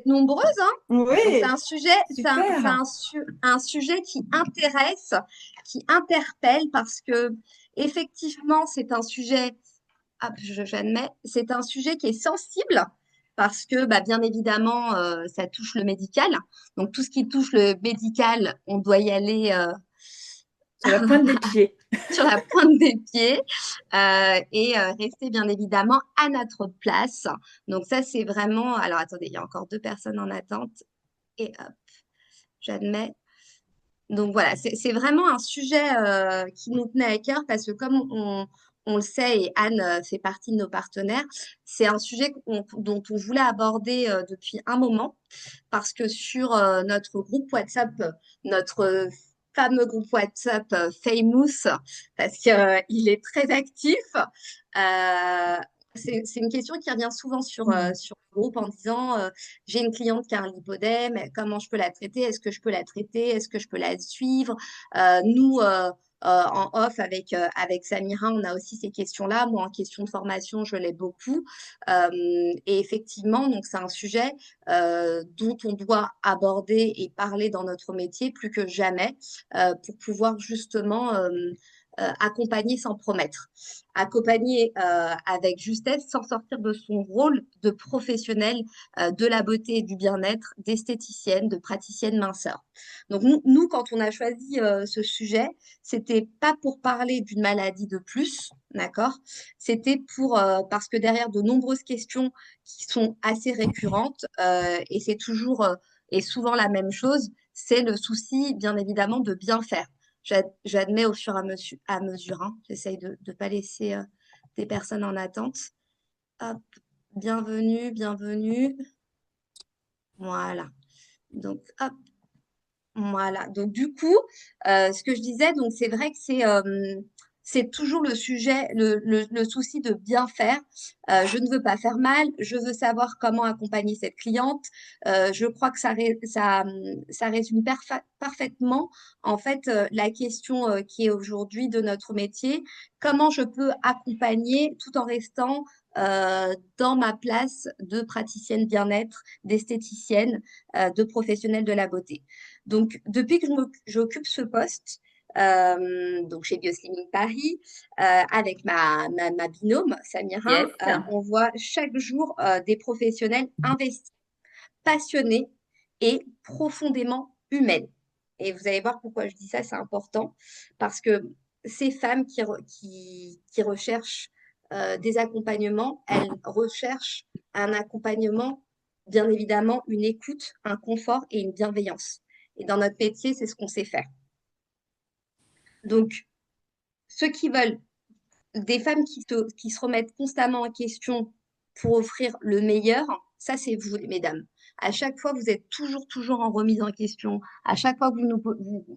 nombreuses, hein. Donc c'est Oui, un sujet, super. un sujet qui intéresse, qui interpelle parce que effectivement c'est un sujet, j'admets, c'est un sujet qui est sensible parce que bah, bien évidemment ça touche le médical. Donc tout ce qui touche le médical, on doit y aller Sur la pointe des pieds. sur la pointe des pieds et rester bien évidemment à notre place. Donc ça c'est vraiment. Alors attendez, il y a encore deux personnes en attente et hop, j'admets. Donc voilà, c'est vraiment un sujet qui nous tenait à cœur parce que comme on le sait et Anne fait partie de nos partenaires, c'est un sujet dont on voulait aborder depuis un moment parce que sur notre groupe WhatsApp, notre fameux groupe WhatsApp Famous, parce qu'il est très actif, euh, c'est une question qui revient souvent sur le groupe en disant j'ai une cliente qui a un lipodème, comment je peux la traiter? Est-ce que je peux la traiter? Est-ce que je peux la suivre? Nous, en off avec Samira, on a aussi ces questions-là. Moi, en question de formation, je l'ai beaucoup. Et effectivement, donc c'est un sujet dont on doit aborder et parler dans notre métier plus que jamais pour pouvoir justement accompagner sans promettre, accompagner avec justesse sans sortir de son rôle de professionnel de la beauté et du bien-être, d'esthéticienne, de praticienne minceur. Donc nous, quand on a choisi ce sujet, c'était pas pour parler d'une maladie de plus, d'accord? C'était pour parce que derrière de nombreuses questions qui sont assez récurrentes et c'est toujours et souvent la même chose, c'est le souci, bien évidemment, de bien faire. J'admets au fur et à mesure, hein. J'essaye de ne pas laisser des personnes en attente. Hop, bienvenue, bienvenue. Voilà. Donc, hop, voilà. Donc, du coup, ce que je disais, donc c'est vrai que c'est toujours le sujet, le souci de bien faire. Je ne veux pas faire mal, je veux savoir comment accompagner cette cliente. Je crois que ça résume parfaitement, en fait, la question qui est aujourd'hui de notre métier. Comment je peux accompagner tout en restant dans ma place de praticienne bien-être, d'esthéticienne, de professionnelle de la beauté. Donc, depuis que j'occupe ce poste, donc chez Bioslimming Paris, avec ma binôme, Samira, Yes. on voit chaque jour des professionnels investis, passionnés et profondément humaines. Et vous allez voir pourquoi je dis ça, c'est important, parce que ces femmes qui recherchent des accompagnements, elles recherchent un accompagnement, bien évidemment, une écoute, un confort et une bienveillance. Et dans notre métier, c'est ce qu'on sait faire. Donc, ceux qui veulent, des femmes qui se remettent constamment en question pour offrir le meilleur, ça, c'est vous, mesdames. À chaque fois, vous êtes toujours, toujours en remise en question. À chaque fois que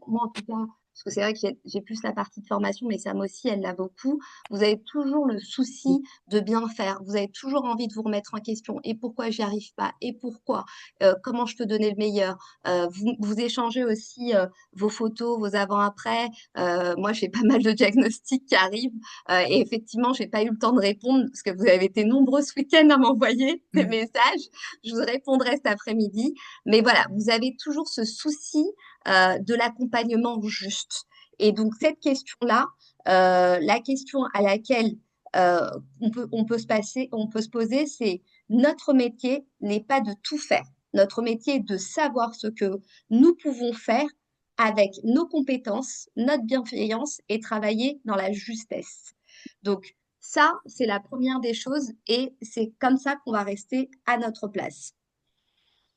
moi en tout cas, parce que c'est vrai que j'ai plus la partie de formation, mais Sam aussi, elle l'a beaucoup. Vous avez toujours le souci de bien faire. Vous avez toujours envie de vous remettre en question. Et pourquoi j'y arrive pas? Et pourquoi? Comment je peux donner le meilleur? Vous échangez aussi vos photos, vos avant-après. Moi, j'ai pas mal de diagnostics qui arrivent. Et effectivement, j'ai pas eu le temps de répondre parce que vous avez été nombreux ce week-end à m'envoyer des messages. Je vous répondrai cet après-midi. Mais voilà, vous avez toujours ce souci de l'accompagnement juste. Et donc, cette question-là, la question à laquelle on peut se poser, c'est notre métier n'est pas de tout faire. Notre métier est de savoir ce que nous pouvons faire avec nos compétences, notre bienveillance et travailler dans la justesse. Donc, ça, c'est la première des choses et c'est comme ça qu'on va rester à notre place.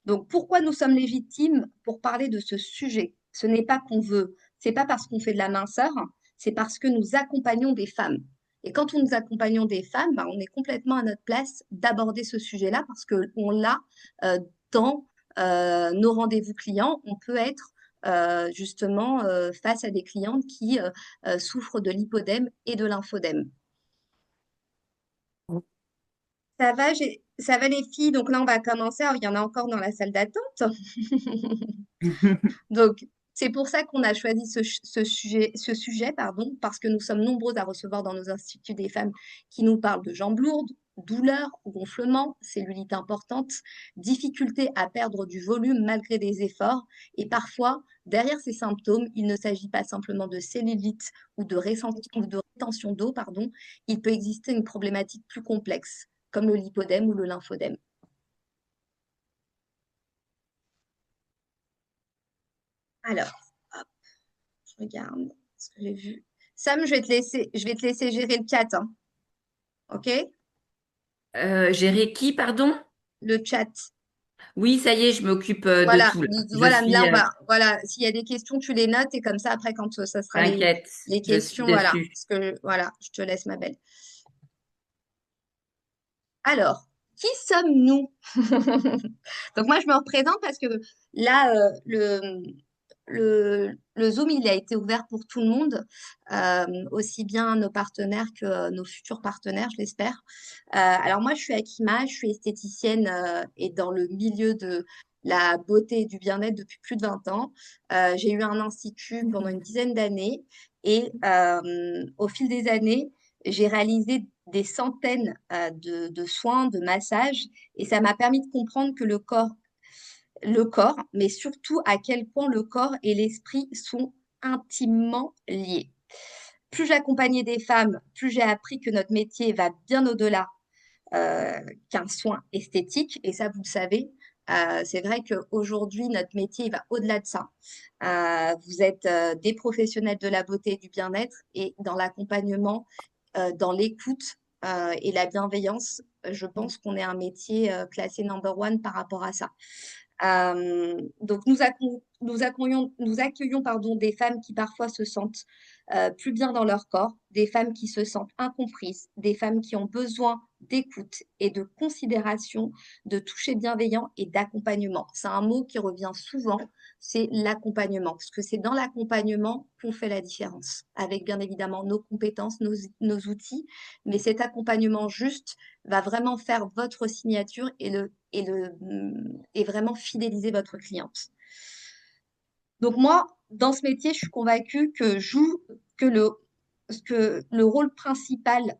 Donc, pourquoi nous sommes légitimes pour parler de ce sujet? Ce n'est pas qu'on veut, c'est pas parce qu'on fait de la minceur, c'est parce que nous accompagnons des femmes. Et quand nous accompagnons des femmes, bah, on est complètement à notre place d'aborder ce sujet-là parce qu'on l'a dans nos rendez-vous clients. On peut être justement face à des clientes qui souffrent de lipodème et de lymphodème. Ça va les filles? Donc là, on va commencer. Alors, il y en a encore dans la salle d'attente. Donc, c'est pour ça qu'on a choisi ce sujet, pardon, parce que nous sommes nombreux à recevoir dans nos instituts des femmes qui nous parlent de jambes lourdes, douleur, gonflement, cellulite importante, difficulté à perdre du volume malgré des efforts. Et parfois, derrière ces symptômes, il ne s'agit pas simplement de cellulite ou de rétention d'eau, pardon. Il peut exister une problématique plus complexe, comme le lipodème ou le lymphodème. Alors, hop, je regarde ce que j'ai vu. Sam, je vais te laisser gérer le chat, hein, ok? Gérer qui, pardon? Le chat. Oui, ça y est, je m'occupe de Voilà, tout là. Je voilà, là suis, on va, voilà, s'il y a des questions, tu les notes et comme ça, après, quand ça sera t'inquiète, les je suis questions, voilà, dessus. parce que, voilà, je te laisse, ma belle. Alors, qui sommes-nous? Donc moi, je me représente parce que là, le Zoom, il a été ouvert pour tout le monde, aussi bien nos partenaires que nos futurs partenaires, je l'espère. Alors moi, je suis Akima, je suis esthéticienne et dans le milieu de la beauté et du bien-être depuis plus de 20 ans. J'ai eu un institut pendant une dizaine d'années et au fil des années, j'ai réalisé des centaines de soins, de massages et ça m'a permis de comprendre que le corps, mais surtout à quel point le corps et l'esprit sont intimement liés. Plus j'accompagnais des femmes, plus j'ai appris que notre métier va bien au-delà euh, qu'un soin esthétique. Et ça, vous le savez, c'est vrai qu'aujourd'hui, notre métier il va au-delà de ça. Vous êtes des professionnels de la beauté et du bien-être et dans l'accompagnement, dans l'écoute et la bienveillance, je pense qu'on est un métier classé number one par rapport à ça. Donc, nous accueillons pardon, des femmes qui parfois se sentent plus bien dans leur corps, des femmes qui se sentent incomprises, des femmes qui ont besoin d'écoute et de considération, de toucher bienveillant et d'accompagnement. C'est un mot qui revient souvent, c'est l'accompagnement, parce que c'est dans l'accompagnement qu'on fait la différence, avec bien évidemment nos compétences, nos outils, mais cet accompagnement juste va vraiment faire votre signature et vraiment fidéliser votre cliente. Donc moi, dans ce métier, je suis convaincue que le, que le rôle principal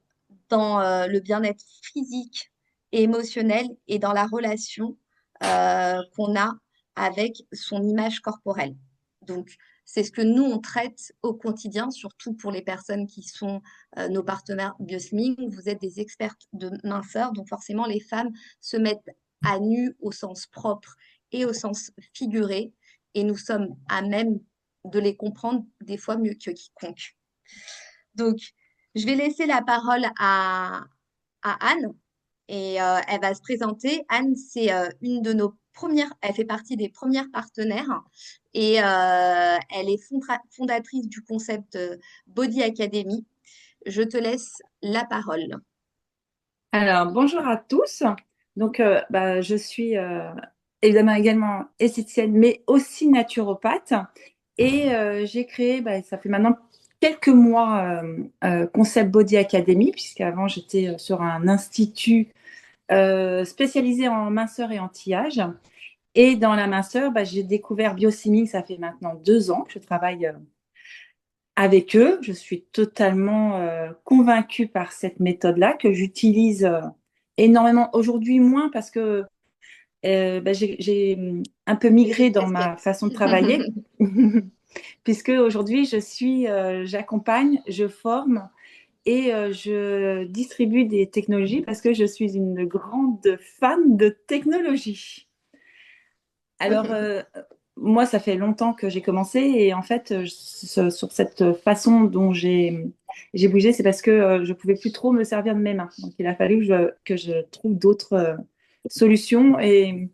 dans le bien-être physique et émotionnel et dans la relation qu'on a avec son image corporelle. Donc, c'est ce que nous, on traite au quotidien, surtout pour les personnes qui sont nos partenaires Bioslimming. Vous êtes des expertes de minceur, donc forcément, les femmes se mettent à nu au sens propre et au sens figuré, et nous sommes à même de les comprendre des fois mieux que quiconque. Donc, je vais laisser la parole à Anne et elle va se présenter. Anne, c'est une de nos premières, elle fait partie des premières partenaires et elle est fondatrice du concept Body Academy. Je te laisse la parole. Alors, bonjour à tous. Donc, je suis évidemment également esthéticienne, mais aussi naturopathe. Et j'ai créé, ça fait maintenant quelques mois, Concept Body Academy, puisqu'avant j'étais sur un institut spécialisé en minceur et anti-âge. Et dans la minceur, j'ai découvert Biosimic, ça fait maintenant 2 ans que je travaille avec eux. Je suis totalement convaincue par cette méthode-là que j'utilise énormément aujourd'hui, moins parce que j'ai un peu J'ai migré une dans ma casquette. façon de travailler, puisque aujourd'hui j'accompagne, je forme et je distribue des technologies parce que je suis une grande fan de technologie. Alors, moi, ça fait longtemps que j'ai commencé et en fait, sur cette façon dont j'ai bougé, c'est parce que je pouvais plus trop me servir de mes mains. Donc, il a fallu que je trouve d'autres solutions. Et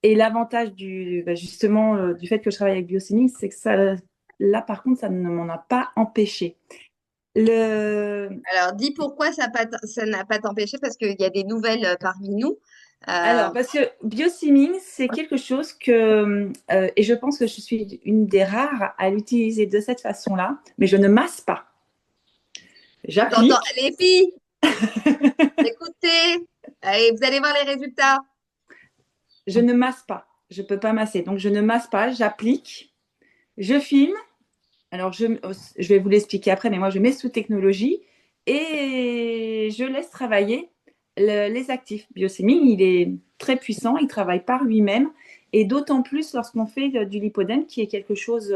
l'avantage justement du fait que je travaille avec Biosimic, c'est que ça, là, par contre, ça ne m'en a pas empêché. Le, Alors, dis pourquoi ça n'a pas t'empêché, parce qu'il y a des nouvelles parmi nous. Alors, Euh, parce que biosiming, c'est quelque chose que, et je pense que je suis une des rares à l'utiliser de cette façon-là, mais je ne masse pas. J'entends J'applique, les filles, écoutez, et vous allez voir les résultats. je ne masse pas. Je ne peux pas masser. Donc, je ne masse pas, j'applique, je filme. Alors, je vais vous l'expliquer après, mais moi, je mets sous technologie et je laisse travailler Les actifs. Biosémine, il est très puissant, il travaille par lui-même, et d'autant plus lorsqu'on fait du lipodème, qui est quelque chose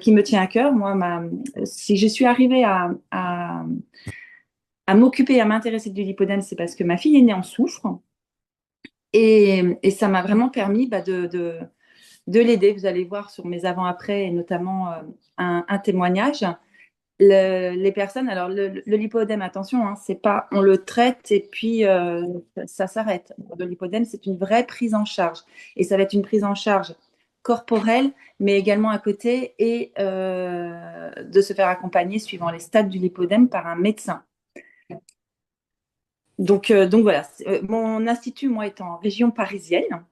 qui me tient à cœur. Moi, si je suis arrivée à m'occuper, à m'intéresser du lipodème, c'est parce que ma fille aînée en souffre, et ça m'a vraiment permis de l'aider. Vous allez voir sur mes avant-après, et notamment un témoignage. Les personnes, alors le lipodème, attention, hein, c'est pas on le traite et puis ça s'arrête. Le lipodème, c'est une vraie prise en charge. Et ça va être une prise en charge corporelle, mais également à côté, et de se faire accompagner suivant les stades du lipodème par un médecin. Donc voilà, mon institut, moi, est en région parisienne.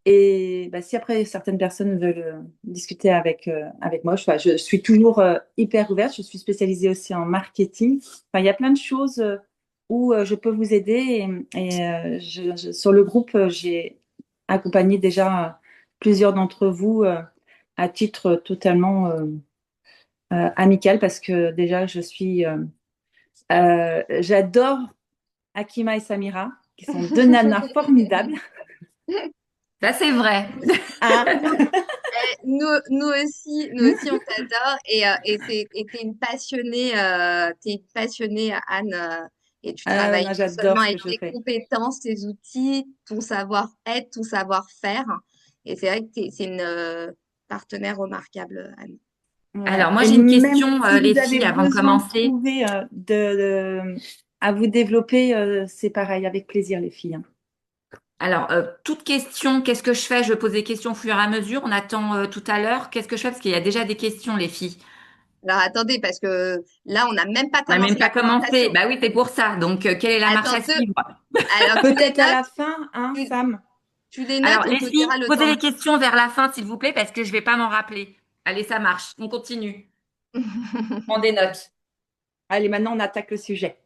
Et bah, si après certaines personnes veulent discuter avec moi, je suis toujours hyper ouverte. Je suis spécialisée aussi en marketing. Enfin, il y a plein de choses où je peux vous aider. Sur le groupe, j'ai accompagné déjà plusieurs d'entre vous à titre totalement amical parce que déjà, j'adore Akima et Samira, qui sont deux nanas formidables. Ça, c'est vrai. Ah, Nous aussi, on t'adore et t'es une passionnée, Anne, et tu ah, travailles non, non j'adore seulement ce que avec je tes fais. compétences, tes outils, ton savoir-être, ton savoir-faire. Et c'est vrai que c'est une partenaire remarquable, Anne. Voilà. Alors, moi, Et j'ai une même question, si les vous avez filles, avant de besoin de commencer. trouver, à vous développer, c'est pareil, avec plaisir, les filles, hein. Alors, toute question, qu'est-ce que je fais? Je pose des questions au fur et à mesure. On attend tout à l'heure. Qu'est-ce que je fais? Parce qu'il y a déjà des questions, les filles. Alors attendez, parce que là, on n'a même pas On n'a commencé même la pas commencé. conversation. Bah oui, c'est pour ça. Donc, quelle est la marche Attends, à suivre? alors tu les Peut-être à la notes, fin, hein, tu, Sam? tu les notes Alors, et on les te dira filles, le posez temps. les questions vers la fin, s'il vous plaît, parce que je vais pas m'en rappeler. Allez, ça marche. On continue. Prends des notes. Allez, maintenant, on attaque le sujet.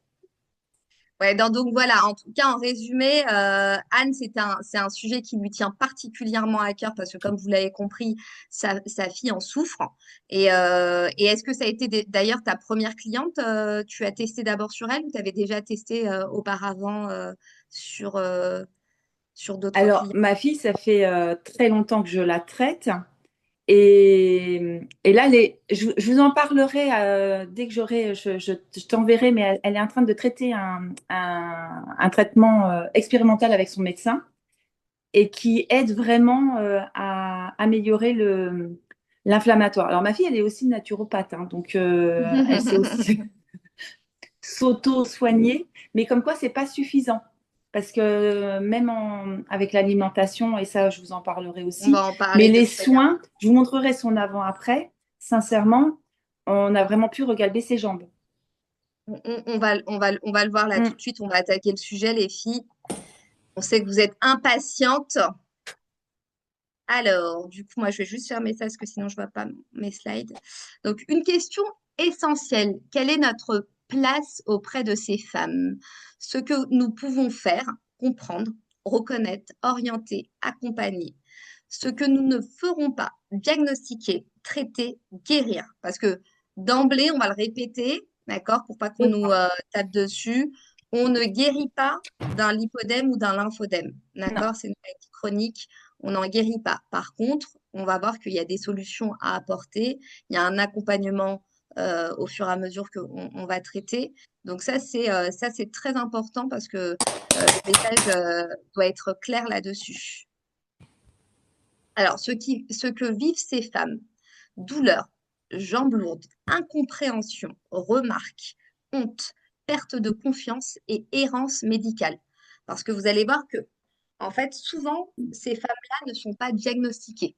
Ouais, donc voilà, en tout cas, en résumé, Anne, c'est un sujet qui lui tient particulièrement à cœur parce que, comme vous l'avez compris, sa fille en souffre. Et est-ce que ça a été d'ailleurs ta première cliente? Tu as testé d'abord sur elle ou tu avais déjà testé auparavant sur, euh, sur d'autres Alors, clients? ma fille, ça fait très longtemps que je la traite. Et là, je vous en parlerai dès que j'aurai, je t'enverrai, mais elle est en train de traiter un traitement expérimental avec son médecin et qui aide vraiment à améliorer l'inflammatoire. Alors, ma fille, elle est aussi naturopathe, hein, donc elle sait aussi s'auto-soigner, mais comme quoi, c'est pas suffisant. Parce que même avec l'alimentation, et ça, je vous en parlerai On aussi, va en mais parler de les très bien. soins, je vous montrerai son avant-après. Sincèrement, on a vraiment pu regarder ses jambes. On va le voir là tout Mm. de suite. On va attaquer le sujet, les filles. On sait que vous êtes impatientes. Alors, du coup, moi, je vais juste fermer ça parce que sinon, je ne vois pas mes slides. Donc, une question essentielle. Quelle est notre place auprès de ces femmes? Ce que nous pouvons faire, comprendre, reconnaître, orienter, accompagner. Ce que nous ne ferons pas, diagnostiquer, traiter, guérir. Parce que d'emblée, on va le répéter, d'accord, pour pas qu'on nous tape dessus. On ne guérit pas d'un lipodème ou d'un lymphodème, Non. d'accord? C'est une maladie chronique, on n'en guérit pas. Par contre, on va voir qu'il y a des solutions à apporter. Il y a un accompagnement au fur et à mesure qu'on va traiter. Donc ça, c'est très important parce que le message doit être clair là-dessus. Alors, ce que vivent ces femmes, douleur, jambes lourdes, incompréhension, remarques, honte, perte de confiance et errance médicale. Parce que vous allez voir que, en fait, souvent, ces femmes-là ne sont pas diagnostiquées.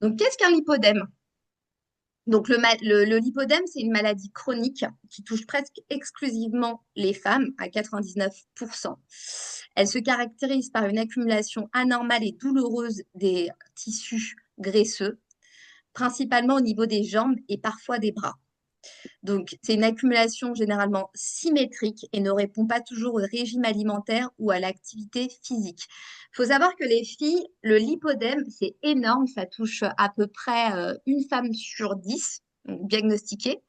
Donc, qu'est-ce qu'un lipodème? Donc, le lipodème, c'est une maladie chronique qui touche presque exclusivement les femmes à 99%. Elle se caractérise par une accumulation anormale et douloureuse des tissus graisseux, principalement au niveau des jambes et parfois des bras. Donc, c'est une accumulation généralement symétrique et ne répond pas toujours au régime alimentaire ou à l'activité physique. Il faut savoir que les filles, le lipodème, c'est énorme, ça touche à peu près une femme sur 10. donc diagnostiqués,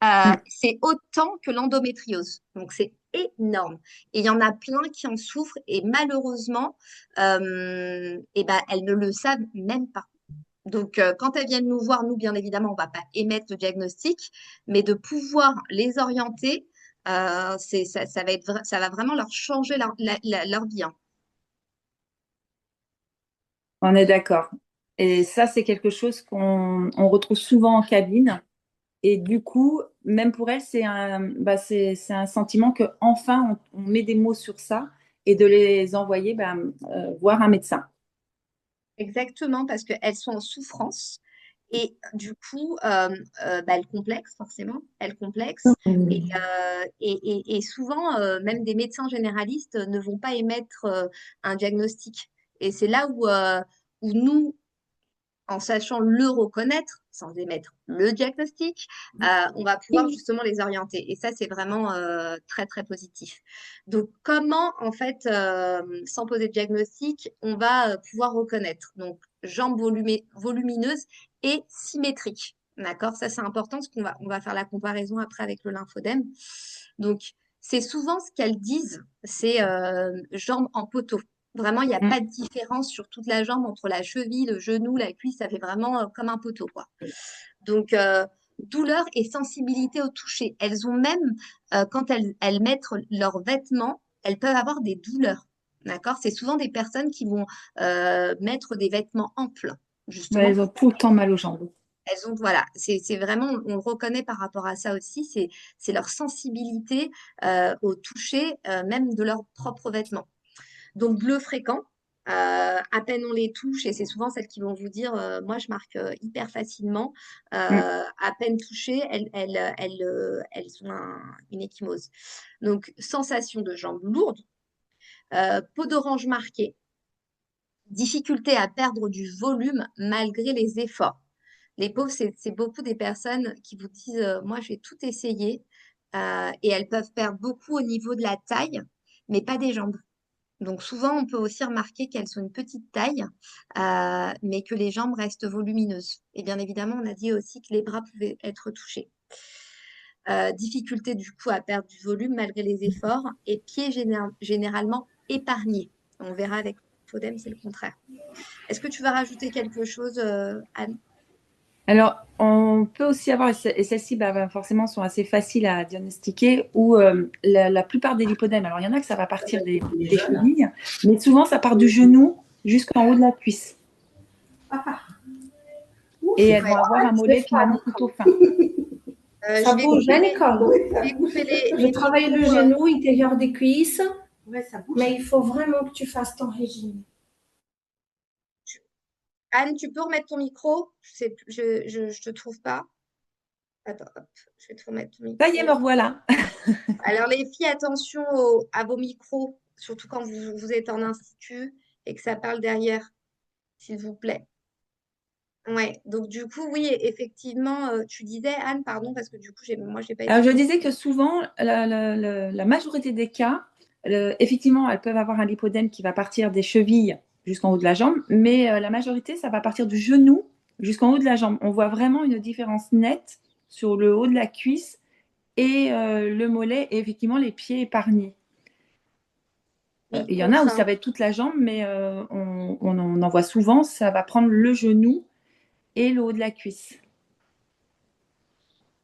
Mm. c'est autant que l'endométriose. Donc, c'est énorme. Et il y en a plein qui en souffrent et malheureusement, eh ben, elles ne le savent même pas. Donc, quand elles viennent nous voir, nous, bien évidemment, on ne va pas émettre le diagnostic, mais de pouvoir les orienter, ça va ça va vraiment leur changer leur vie, hein. On est d'accord. Et ça, c'est quelque chose on retrouve souvent en cabine. Et du coup, même pour elle, c'est un sentiment que enfin on met des mots sur ça et de les envoyer voir un médecin. Exactement, parce qu'elles sont en souffrance. Et du coup, bah, elles complexent, forcément. Elles complexent. Et souvent, même des médecins généralistes ne vont pas émettre un diagnostic. Et c'est là où nous, en sachant le reconnaître, sans émettre le diagnostic, on va pouvoir justement les orienter. Et ça, c'est vraiment très, très positif. Donc, comment, en fait, sans poser de diagnostic, on va pouvoir reconnaître? Donc, jambes volumineuses et symétriques. D'accord? Ça, c'est important parce on va faire la comparaison après avec le lymphodème. Donc, c'est souvent ce qu'elles disent, c'est jambes en poteau. Vraiment, il n'y a Mm. pas de différence sur toute la jambe entre la cheville, le genou, la cuisse, ça fait vraiment comme un poteau, quoi. Donc, douleur et sensibilité au toucher. Elles ont même, quand elles mettent leurs vêtements, elles peuvent avoir des douleurs. D'accord? C'est souvent des personnes qui vont mettre des vêtements amples, Ouais, justement, elles ont tout le temps mal aux jambes. elles ont, voilà, c'est vraiment, on le reconnaît par rapport à ça aussi, c'est leur sensibilité au toucher, même de leurs propres vêtements. Donc, bleu fréquent, à peine on les touche, et c'est souvent celles qui vont vous dire, moi je marque hyper facilement, Mm. à peine touchées, elles ont une ecchymose. Donc, sensation de jambes lourdes, peau d'orange marquée, difficulté à perdre du volume malgré les efforts. Les pauvres, c'est beaucoup des personnes qui vous disent, moi j'ai tout essayé, et elles peuvent perdre beaucoup au niveau de la taille, mais pas des jambes. Donc souvent, on peut aussi remarquer qu'elles sont une petite taille, mais que les jambes restent volumineuses. Et bien évidemment, on a dit aussi que les bras pouvaient être touchés. Difficulté du coup à perdre du volume malgré les efforts et pieds généralement épargnés. On verra avec Fodem, c'est le contraire. Est-ce que tu vas rajouter quelque chose, Anne? Alors, on peut aussi avoir, et celles-ci forcément sont assez faciles à diagnostiquer, où la plupart des lipodèmes, alors il y en a que ça va partir des chevilles, mais souvent ça part du genou jusqu'en haut de la cuisse. Et elles vont Ouais. avoir un mollet finalement plutôt fin. Ça bouge, hein, Nicole? Je vais couper Je les travaille le micros. genou, intérieur des cuisses, mais il faut vraiment que tu fasses ton régime. Anne, tu peux remettre ton micro? Je te trouve pas. Attends, hop, je vais te remettre ton Ça y est, me micro. revoilà. Alors, les filles, attention à vos micros, surtout quand vous êtes en institut et que ça parle derrière, s'il vous plaît. Ouais, donc du coup, oui, effectivement, tu disais, Anne, pardon, parce que du coup, moi, je n'ai pas été Alors, je très... disais que souvent, la majorité des cas, effectivement, elles peuvent avoir un lipodème qui va partir des chevilles jusqu'en haut de la jambe, mais la majorité, ça va partir du genou jusqu'en haut de la jambe. On voit vraiment une différence nette sur le haut de la cuisse et le mollet et effectivement les pieds épargnés. Oui, Il y en a où ça confirme. va être toute la jambe, mais on en voit souvent, ça va prendre le genou et le haut de la cuisse.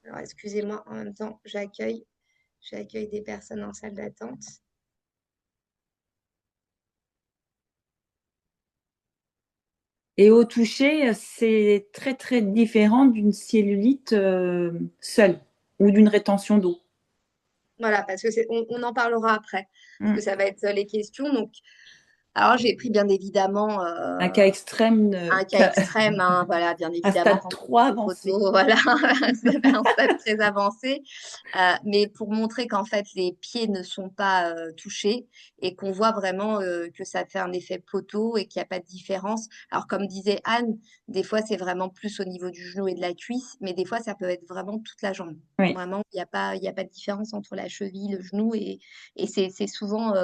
Alors, excusez-moi, en même temps, j'accueille des personnes en salle d'attente. Et au toucher, c'est très très différent d'une cellulite seule ou d'une rétention d'eau. Voilà, parce que on en parlera après, parce que Mm. ça va être les questions. Donc, alors, j'ai pris bien évidemment Un cas extrême, un cas extrême, hein, voilà, bien à évidemment, stade quand on 3 fait des avancé. photos, voilà, ça fait un stade très avancé. Mais pour montrer qu'en fait, les pieds ne sont pas touchés et qu'on voit vraiment que ça fait un effet poteau et qu'il n'y a pas de différence. Alors, comme disait Anne, des fois, c'est vraiment plus au niveau du genou et de la cuisse, mais des fois, ça peut être vraiment toute la jambe. Oui. Vraiment, il y a pas de différence entre la cheville, le genou et c'est souvent,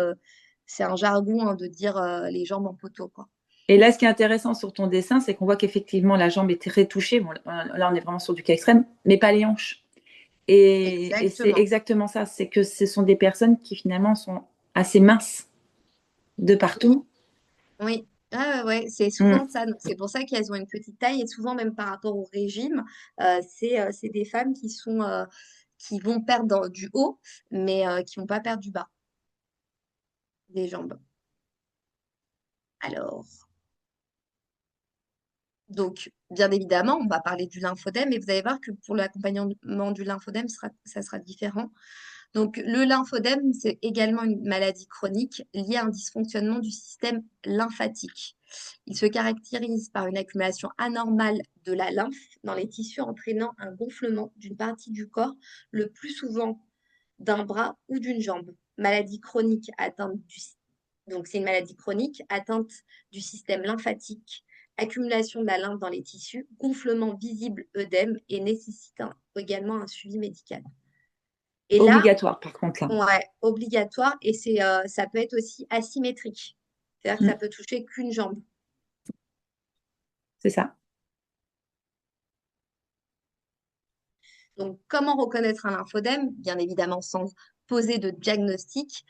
c'est un jargon hein, de dire les jambes en poteau, quoi. Et là, ce qui est intéressant sur ton dessin, c'est qu'on voit qu'effectivement, la jambe est très touchée. Bon, là, on est vraiment sur du cas extrême, mais pas les hanches. Et c'est Exactement. exactement ça. C'est que ce sont des personnes qui finalement sont assez minces de Oui, partout. oui. Ah, ouais, c'est Mm. souvent ça. Donc, c'est pour ça qu'elles ont une petite taille et souvent même par rapport au régime, c'est des femmes qui vont perdre du haut, mais qui vont pas perdre du bas des jambes. Alors, donc, bien évidemment, on va parler du lymphodème, et vous allez voir que pour l'accompagnement du lymphodème, ça sera différent. Donc, le lymphodème, c'est également une maladie chronique liée à un dysfonctionnement du système lymphatique. Il se caractérise par une accumulation anormale de la lymphe dans les tissus entraînant un gonflement d'une partie du corps, le plus souvent d'un bras ou d'une jambe. Maladie chronique atteinte du Donc, c'est une maladie chronique atteinte du système lymphatique, accumulation de la lymphe dans les tissus, gonflement visible, œdème et nécessitant également un suivi médical. Et là, Obligatoire, par contre, là. ouais, obligatoire et ça peut être aussi asymétrique. C'est-à-dire que Mm. ça peut toucher qu'une jambe. C'est ça. Donc, comment reconnaître un lymphodème? Bien évidemment, sans poser de diagnostic.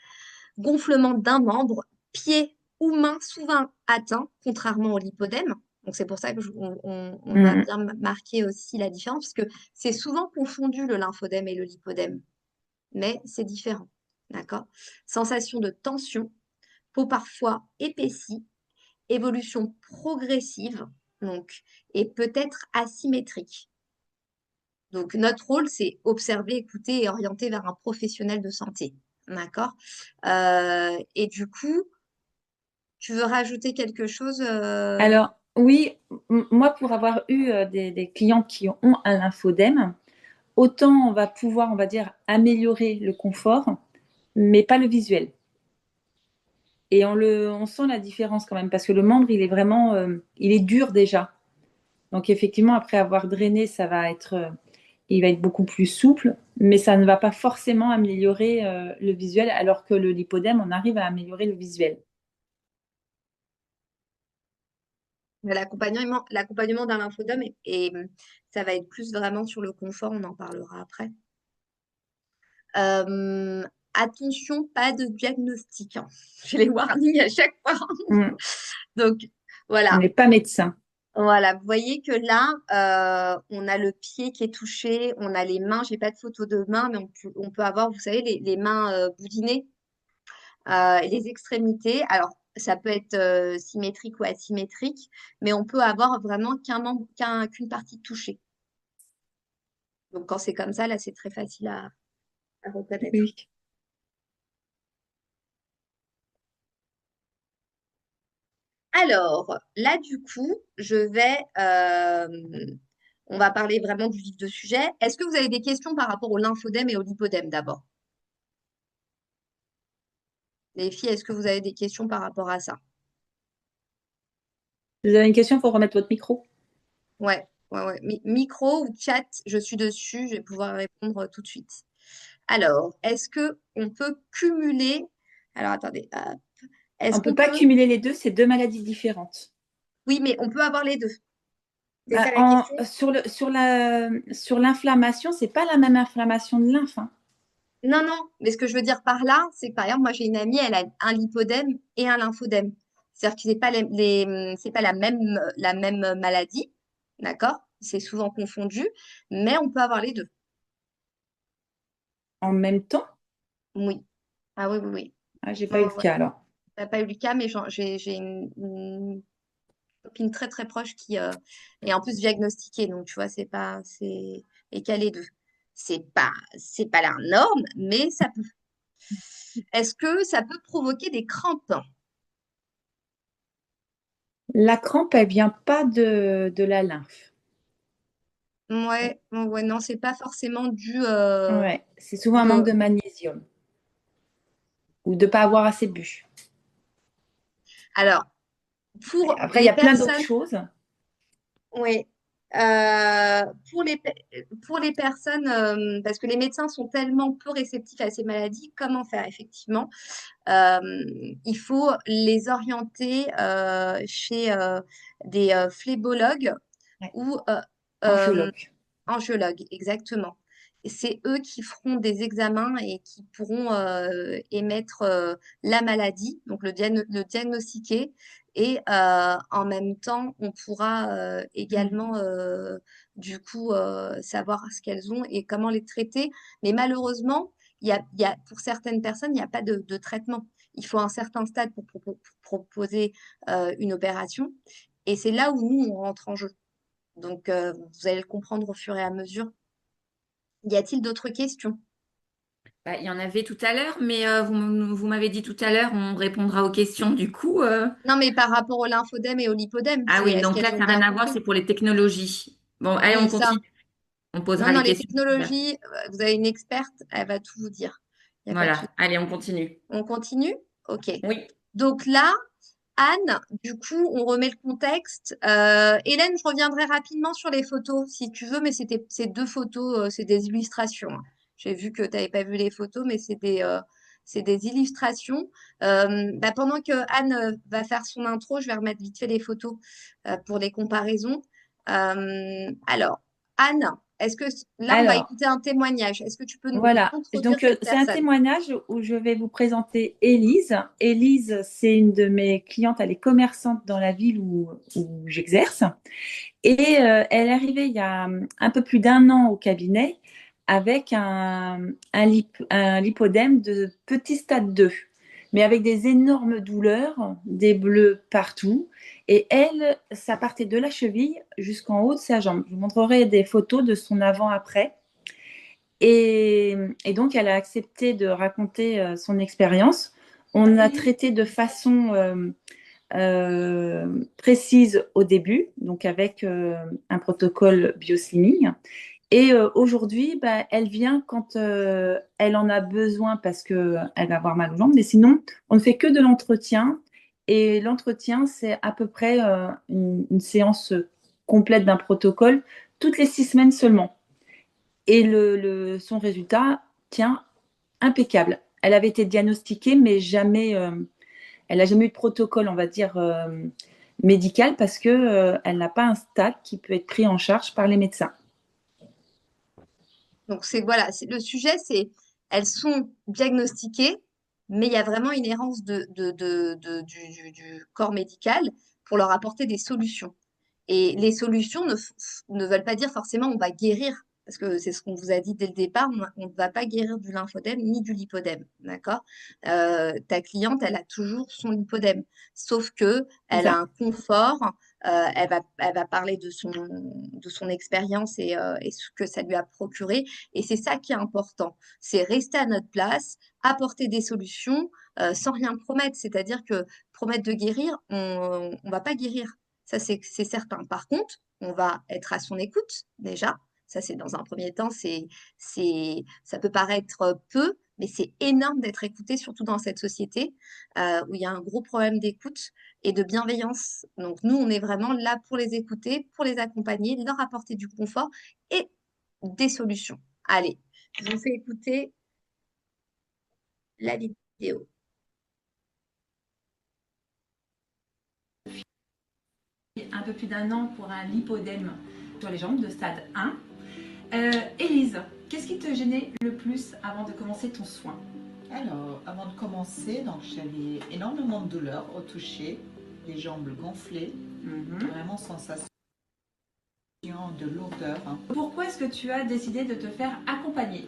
Gonflement d'un membre, pied ou main souvent atteint, contrairement au lipodème. Donc, c'est pour ça que on a Mm. bien marqué aussi la différence, parce que c'est souvent confondu le lymphodème et le lipodème, mais c'est différent. D'accord? Sensation de tension, peau parfois épaissie, évolution progressive, donc, et peut-être asymétrique. Donc, notre rôle, c'est observer, écouter et orienter vers un professionnel de santé. D'accord? Et du coup, tu veux rajouter quelque chose Alors, oui, moi, pour avoir eu des clients qui ont un lymphodème, autant on va pouvoir, on va dire, améliorer le confort, mais pas le visuel. Et on sent la différence quand même, parce que le membre, il est vraiment, il est dur déjà. Donc effectivement, après avoir drainé, il va être beaucoup plus souple, mais ça ne va pas forcément améliorer le visuel, alors que le lipodème, on arrive à améliorer le visuel. l'accompagnement d'un lymphodème ça va être plus vraiment sur le confort, on en parlera après. Attention, pas de diagnostic, hein. J'ai les warnings à chaque fois. Mm. Donc, On voilà. n'est pas médecin. Voilà, vous voyez que là, on a le pied qui est touché, on a les mains, j'ai pas de photo de main, mais on peut avoir, vous savez, les mains boudinées, et les extrémités. Alors, ça peut être symétrique ou asymétrique, mais on peut avoir vraiment qu'une partie touchée. Donc, quand c'est comme ça, là, c'est très facile à reconnaître. Oui. Alors, là, du coup, on va parler vraiment du vif de sujet. Est-ce que vous avez des questions par rapport au lymphodème et au lipodème d'abord? Les filles, est-ce que vous avez des questions par rapport à ça? Vous avez une question, il faut remettre votre micro. Ouais, ouais, ouais. Micro ou chat, je suis dessus, je vais pouvoir répondre tout de suite. Alors, est-ce que on peut cumuler... Alors, attendez. On Est-ce ne peut qu'on pas peut... cumuler les deux, c'est deux maladies différentes. Oui, mais on peut avoir les deux. C'est Bah, ça la question? sur l'inflammation, c'est pas la même inflammation de lymphe, hein. Non, non. Mais ce que je veux dire par là, c'est que par exemple, moi, j'ai une amie, elle a un lipodème et un lymphodème. C'est-à-dire que c'est pas la même maladie, d'accord? C'est souvent confondu, mais on peut avoir les deux. En même temps. Oui. Ah oui, oui, oui. Ah, j'ai Ouais, pas eu ouais, le ouais. cas alors. T'as pas eu le cas, mais j'ai une copine très très proche qui est en plus diagnostiquée. Donc, tu vois, et qu'elle est deux. C'est pas la norme, mais ça peut. Est-ce que ça peut provoquer des crampes? La crampe, elle vient pas de la lymphe. Ouais, ouais, ouais, non, c'est pas forcément dû. Ouais, c'est souvent un dû, manque euh, de magnésium ou de pas avoir assez bu. Alors, pour Après, il y les a plein d'autres personnes, choses. ouais. Euh, pour les, pour les personnes, parce que les médecins sont tellement peu réceptifs à ces maladies, comment faire effectivement? Euh, il faut les orienter chez des phlébologues Ouais. ou euh, Angiologue. angiologues, exactement. Et c'est eux qui feront des examens et qui pourront émettre la maladie, donc le diagnostiquer. Et en même temps, on pourra également, du coup, savoir ce qu'elles ont et comment les traiter. Mais malheureusement, pour certaines personnes, il n'y a pas de traitement. Il faut un certain stade pour proposer une opération. Et c'est là où nous, on rentre en jeu. Donc, vous allez le comprendre au fur et à mesure. Y a-t-il d'autres questions? Bah, il y en avait tout à l'heure, mais vous m'avez dit tout à l'heure, on répondra aux questions du coup. Non, mais par rapport au lymphodème et au lipodème, Ah c'est oui, est-ce donc là, qu'elles ça ont n'a rien bien à voir, compris? c'est pour les technologies. Bon, allez, on Oui, ça. continue. On Non, posera non, les les questions tout à l'heure. technologies, vous avez une experte, elle va tout vous dire. Il n'y a pas de souci. Voilà, allez, on continue. On continue? OK. Oui. Donc là, Anne, du coup, on remet le contexte. Hélène, je reviendrai rapidement sur les photos, si tu veux, mais c'est deux photos, c'est des illustrations, hein. J'ai vu que tu n'avais pas vu les photos, mais c'est des illustrations. Bah, pendant que Anne va faire son intro, je vais remettre vite fait les photos pour les comparaisons. Alors, Anne, là, on va Alors, écouter un témoignage. Est-ce que tu peux nous voilà. introduire Donc, cette c'est un personne? témoignage où je vais vous présenter Élise. Élise, c'est une de mes clientes, elle est commerçante dans la ville où j'exerce. Et elle est arrivée il y a un peu plus d'un an au cabinet avec un lipodème de petit stade 2, mais avec des énormes douleurs, des bleus partout. Et elle, ça partait de la cheville jusqu'en haut de sa jambe. Je vous montrerai des photos de son avant-après. Et donc, elle a accepté de raconter son expérience. On a traité de façon précise au début, donc avec un protocole bioslimming. Et aujourd'hui, bah, elle vient quand elle en a besoin parce qu'elle va avoir mal aux jambes. Mais sinon, on ne fait que de l'entretien. Et l'entretien, c'est à peu près une séance complète d'un protocole toutes les 6 semaines seulement. Et son résultat, tiens, impeccable. Elle avait été diagnostiquée, mais jamais, elle n'a jamais eu de protocole, on va dire, médical parce que elle n'a pas un stade qui peut être pris en charge par les médecins. Donc voilà, le sujet, c'est elles sont diagnostiquées, mais il y a vraiment une errance du corps médical pour leur apporter des solutions. Et les solutions ne veulent pas dire forcément on va guérir, parce que c'est ce qu'on vous a dit dès le départ, on ne va pas guérir du lymphodème ni du lipodème, d'accord? Ta cliente, elle a toujours son lipodème, sauf que C'est elle a ça. un confort, elle va parler de son expérience et ce que ça lui a procuré. Et c'est ça qui est important, c'est rester à notre place, apporter des solutions sans rien promettre. C'est-à-dire que promettre de guérir, on ne va pas guérir. Ça, c'est certain. Par contre, on va être à son écoute déjà. Ça, c'est dans un premier temps, ça peut paraître peu, mais c'est énorme d'être écouté, surtout dans cette société où il y a un gros problème d'écoute et de bienveillance. Donc, nous, on est vraiment là pour les écouter, pour les accompagner, leur apporter du confort et des solutions. Allez, je vous fais écouter la vidéo. Un peu plus d'un an pour un lipodème sur les jambes de stade 1. Élise, qu'est-ce qui te gênait le plus avant de commencer ton soin? Alors, avant de commencer, donc j'avais énormément de douleurs au toucher, les jambes gonflées, vraiment sensation de lourdeur. Pourquoi est-ce que tu as décidé de te faire accompagner?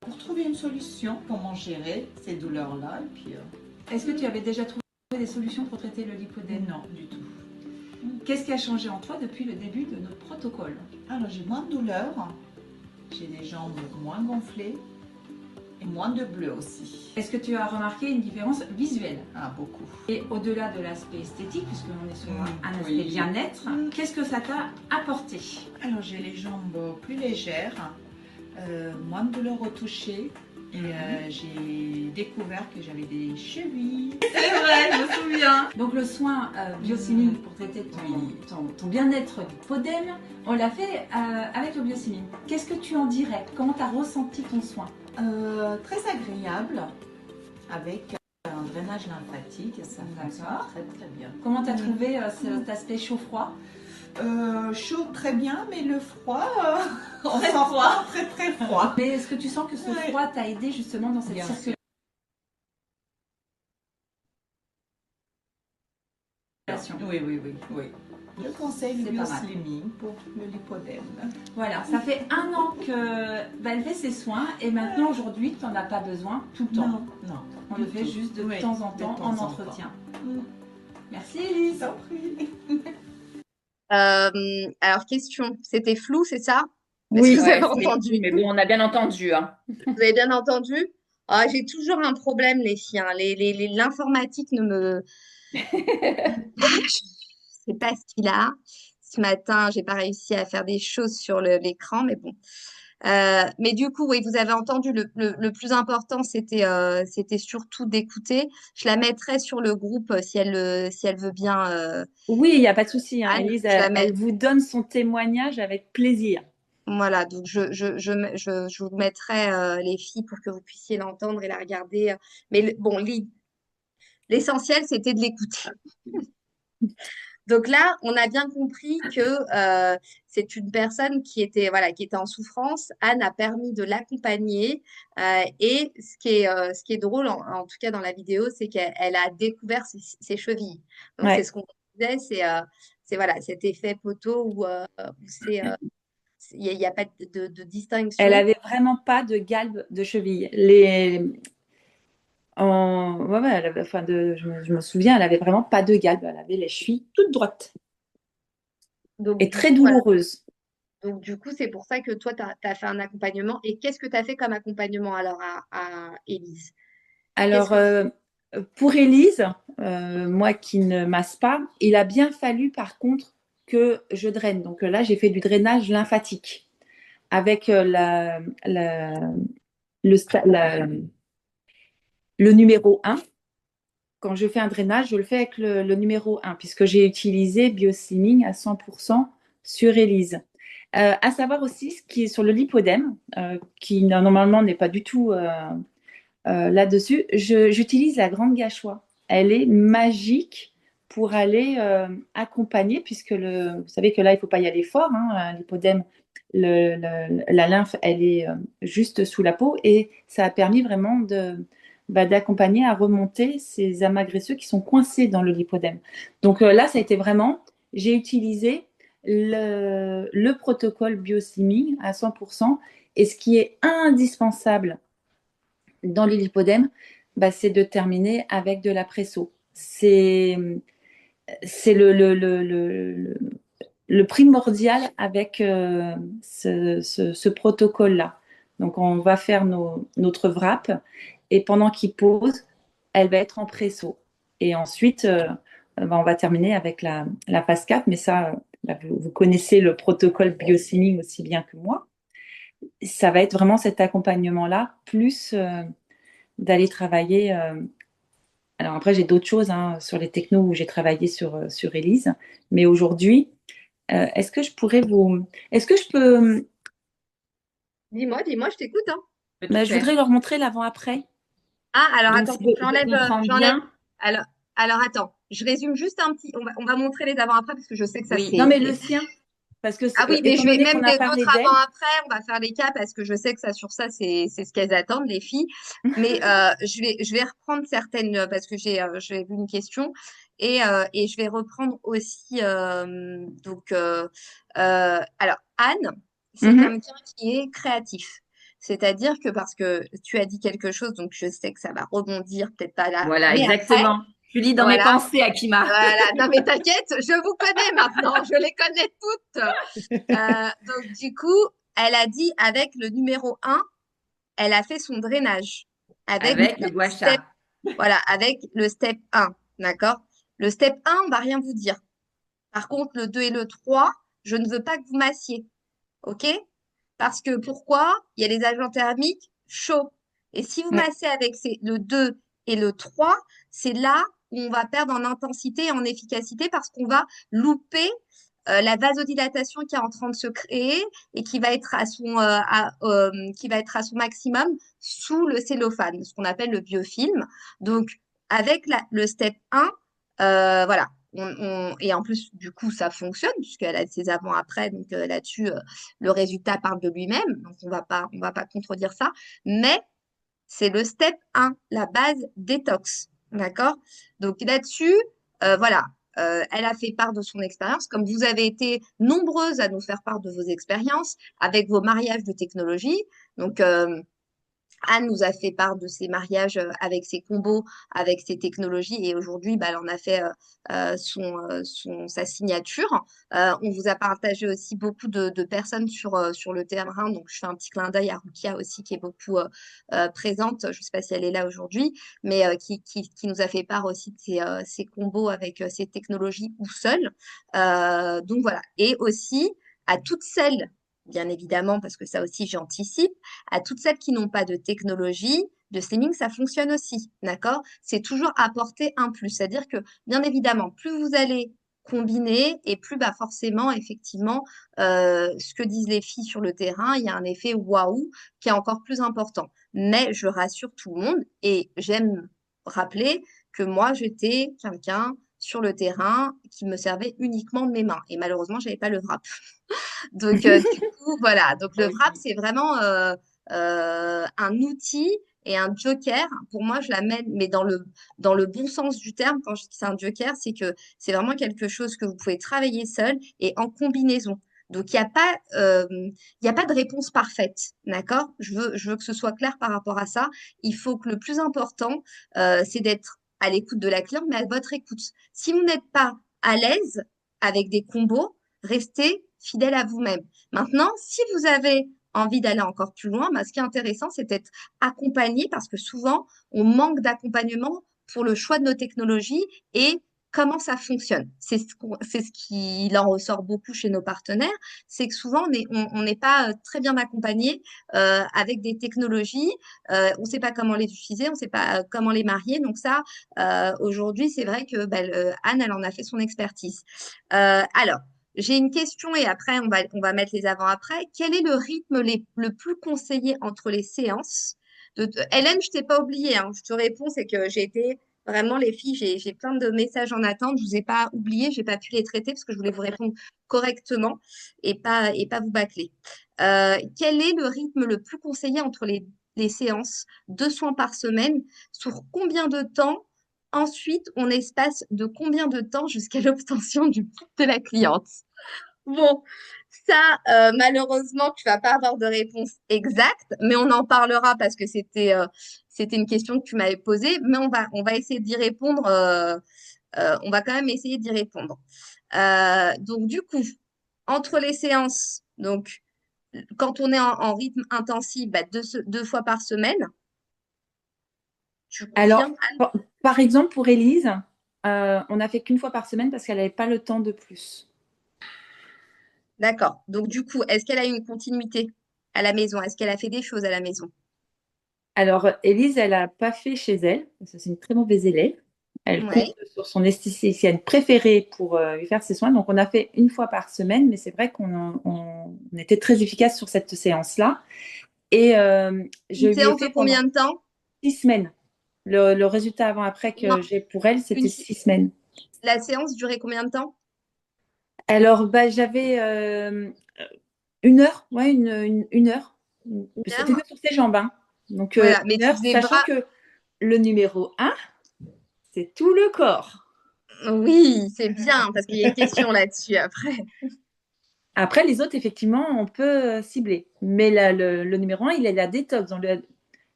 Pour trouver une solution, comment gérer ces douleurs-là. Et puis, Est-ce que tu avais déjà trouvé des solutions pour traiter le lipodème? non, du tout. Qu'est-ce qui a changé en toi depuis le début de notre protocole? Alors, j'ai moins de douleurs, j'ai les jambes moins gonflées et moins de bleu aussi. Est-ce que tu as remarqué une différence visuelle? Ah, beaucoup. Et au-delà de l'aspect esthétique, puisqu'on est sur un aspect Oui. bien-être, qu'est-ce que ça t'a apporté? Alors, j'ai les jambes plus légères, moins de douleurs au toucher, Et j'ai découvert que j'avais des chevilles. C'est vrai, je me souviens. Donc le soin biosimique pour traiter ton bien-être lipodème, on l'a fait avec le biosimique. Qu'est-ce que tu en dirais? Comment tu as ressenti ton soin? Très agréable, avec un drainage lymphatique. Ça fonctionne très très bien. Comment tu as trouvé cet aspect chaud-froid? Chaud très bien, mais le froid, on sent froid, très très froid. Mais est-ce que tu sens que ce froid t'a aidé justement dans cette circulation? Oui, oui, oui, oui. Je conseille le bioslimming pour le lipodème. Voilà, ça fait 1 an qu'elle fait ses soins et maintenant aujourd'hui tu n'en as pas besoin tout le temps. Non, non. On le fait juste de temps en temps en entretien. Merci Élise. Alors, question, c'était flou, c'est ça? Oui, Est-ce que vous avez entendu? mais bon, on a bien entendu. Hein. Vous avez bien entendu? Ah, j'ai toujours un problème, les filles. Hein. L'informatique ne me... Je sais pas ce qu'il a. Ce matin, j'ai pas réussi à faire des choses sur l'écran, mais bon. Mais du coup, oui, vous avez entendu, le plus important, c'était surtout d'écouter. Je la mettrai sur le groupe si elle veut bien. Oui, il n'y a pas de souci. Hein. Anne, Élise, je la mets. elle vous donne son témoignage avec plaisir. Voilà, donc je vous mettrai les filles pour que vous puissiez l'entendre et la regarder. Mais bon, l'essentiel, c'était de l'écouter. Donc là, on a bien compris que c'est une personne voilà, qui était en souffrance. Anne a permis de l'accompagner. Et ce qui est drôle, en tout cas dans la vidéo, c'est qu'elle a découvert ses chevilles. Donc c'est ce qu'on disait, c'est voilà, cet effet poteau où il n'y a pas de distinction. Elle avait vraiment pas de galbe de cheville. Enfin je me souviens, elle avait vraiment pas de galbe. Elle avait les chevilles toutes droites. Donc, et très douloureuse. Voilà. Donc, du coup, c'est pour ça que toi, tu as fait un accompagnement. Et qu'est-ce que tu as fait comme accompagnement alors à Élise? Alors, pour Élise, moi qui ne masse pas, il a bien fallu par contre que je draine. Donc là, j'ai fait du drainage lymphatique avec le numéro 1. Quand je fais un drainage, je le fais avec le numéro 1, puisque j'ai utilisé bioslimming à 100% sur Élise. À savoir aussi ce qui est sur le lipodème, qui normalement n'est pas du tout là-dessus, j'utilise la grande gâchois. Elle est magique pour aller accompagner, puisque vous savez que là, il ne faut pas y aller fort. Hein, l'hypodème, la lymphe, elle est juste sous la peau et ça a permis vraiment d'accompagner à remonter ces amas graisseux qui sont coincés dans le lipodème. Donc là, ça a été vraiment, j'ai utilisé le protocole bioslimming à 100% et ce qui est indispensable dans les lipodèmes, c'est de terminer avec de la presso. C'est le primordial avec ce protocole-là. Donc, on va faire notre wrap et pendant qu'il pose, elle va être en presso. Et ensuite, on va terminer avec la phase 4. Mais ça, vous connaissez le protocole bioslimming aussi bien que moi. Ça va être vraiment cet accompagnement-là, plus d'aller travailler. Alors après, j'ai d'autres choses sur les technos où j'ai travaillé sur Élise. Mais aujourd'hui, est-ce que je peux... Dis-moi, je t'écoute. Hein. Je voudrais leur montrer l'avant-après. Ah, alors Donc, attends, si j'enlève. Alors attends, je résume juste un petit. On va montrer les avant-après parce que je sais que ça c'est. Non, mais le sien. Parce que ah oui, mais je vais même des autres avant-après, on va faire les cas parce que je sais que ça sur ça, c'est ce qu'elles attendent, les filles. Mais je vais reprendre certaines parce que j'ai vu une question et je vais reprendre aussi. Alors, Anne, c'est quelqu'un qui est créatif. C'est-à-dire que parce que tu as dit quelque chose, donc je sais que ça va rebondir, peut-être pas là. Voilà, mais exactement. Après, je lis dans mes pensées, Akima. Voilà, non mais t'inquiète, je vous connais maintenant, je les connais toutes. Donc du coup, elle a dit avec le numéro 1, elle a fait son drainage. Avec le gua sha. Voilà, avec le step 1, d'accord? Le step 1, on va rien vous dire. Par contre, le 2 et le 3, je ne veux pas que vous massiez, ok? Parce que pourquoi? Il y a les agents thermiques chauds. Et si vous Ouais. massez avec le 2 et le 3, c'est là où on va perdre en intensité et en efficacité parce qu'on va louper la vasodilatation qui est en train de se créer et qui va être qui va être à son maximum sous le cellophane, ce qu'on appelle le biofilm. Donc, avec le step 1, voilà. Et en plus, du coup, ça fonctionne puisqu'elle a ses avant-après. Donc là-dessus, le résultat parle de lui-même. Donc, on va pas contredire ça. Mais c'est le step 1, la base détox. D'accord? Donc là-dessus, voilà, elle a fait part de son expérience, comme vous avez été nombreuses à nous faire part de vos expériences avec vos mariages de technologie. Donc, Anne nous a fait part de ses mariages avec ses combos, avec ses technologies, et aujourd'hui, bah, elle en a fait sa signature. On vous a partagé aussi beaucoup de personnes sur le terrain, donc je fais un petit clin d'œil à Rukia aussi, qui est beaucoup présente. Je ne sais pas si elle est là aujourd'hui, mais qui nous a fait part aussi de ses combos avec ses technologies ou seules. Donc voilà, et aussi à toutes celles, bien évidemment, parce que ça aussi j'anticipe, à toutes celles qui n'ont pas de technologie, de slimming, ça fonctionne aussi, d'accord? C'est toujours apporter un plus. C'est-à-dire que, bien évidemment, plus vous allez combiner et plus bah, forcément, effectivement, ce que disent les filles sur le terrain, il y a un effet waouh qui est encore plus important. Mais je rassure tout le monde et j'aime rappeler que moi, j'étais quelqu'un sur le terrain qui me servait uniquement de mes mains. Et malheureusement, je n'avais pas le wrap. Donc, du coup, voilà. Donc, le wrap, c'est vraiment un outil et un joker. Pour moi, je l'amène, mais dans le bon sens du terme, quand je dis que c'est un joker, c'est que c'est vraiment quelque chose que vous pouvez travailler seul et en combinaison. Donc, il y a pas de réponse parfaite, d'accord? Je veux que ce soit clair par rapport à ça. Il faut que le plus important, c'est d'être à l'écoute de la cliente, mais à votre écoute. Si vous n'êtes pas à l'aise avec des combos, restez fidèle à vous-même. Maintenant, si vous avez envie d'aller encore plus loin, bah, ce qui est intéressant, c'est d'être accompagné parce que souvent, on manque d'accompagnement pour le choix de nos technologies et comment ça fonctionne. C'est ce qui en ressort beaucoup chez nos partenaires, c'est que souvent, on n'est pas très bien accompagné avec des technologies. On ne sait pas comment les utiliser, on ne sait pas comment les marier. Donc ça, aujourd'hui, c'est vrai que bah, Anne, elle en a fait son expertise. Alors, j'ai une question et après, on va mettre les avant-après. Quel est le rythme le plus conseillé entre les séances Hélène, je t'ai pas oublié, hein. Je te réponds, c'est que j'ai été vraiment, les filles, j'ai plein de messages en attente. Je vous ai pas oublié, j'ai pas pu les traiter parce que je voulais vous répondre correctement et pas vous bâcler. Quel est le rythme le plus conseillé entre les séances, 2 soins par semaine? Sur combien de temps? Ensuite, on espace de combien de temps jusqu'à l'obtention du pic de la cliente? Bon, ça, malheureusement, tu vas pas avoir de réponse exacte, mais on en parlera parce que c'était une question que tu m'avais posée, mais on va essayer d'y répondre. On va quand même essayer d'y répondre. Donc, du coup, entre les séances, donc, quand on est en rythme intensif, bah, 2 fois par semaine, tu Alors, confirmes, Anne? par exemple, pour Élise, on n'a fait qu'une fois par semaine parce qu'elle n'avait pas le temps de plus. D'accord. Donc, du coup, est-ce qu'elle a une continuité à la maison? Est-ce qu'elle a fait des choses à la maison? Alors, Élise, elle n'a pas fait chez elle, parce que c'est une très mauvaise élève. Elle compte Oui. sur son esthéticienne préférée pour lui faire ses soins. Donc, on a fait une fois par semaine, mais c'est vrai qu'on était très efficace sur cette séance-là. Et je Une lui ai séance de fait combien pendant de temps? 6 semaines. Le résultat avant-après Non, que j'ai pour elle, une, c'était 6 semaines. la séance durait combien de temps? Alors, bah, j'avais 1 heure, ouais, une heure. Une C'était heure? que sur ses jambes, hein. Donc, Voilà, mais 1 heure, sachant que le numéro 1, c'est tout le corps. Oui, c'est bien, parce qu'il y a une question là-dessus après. Après, les autres, effectivement, on peut cibler. Mais le numéro 1, il est la détox. Dans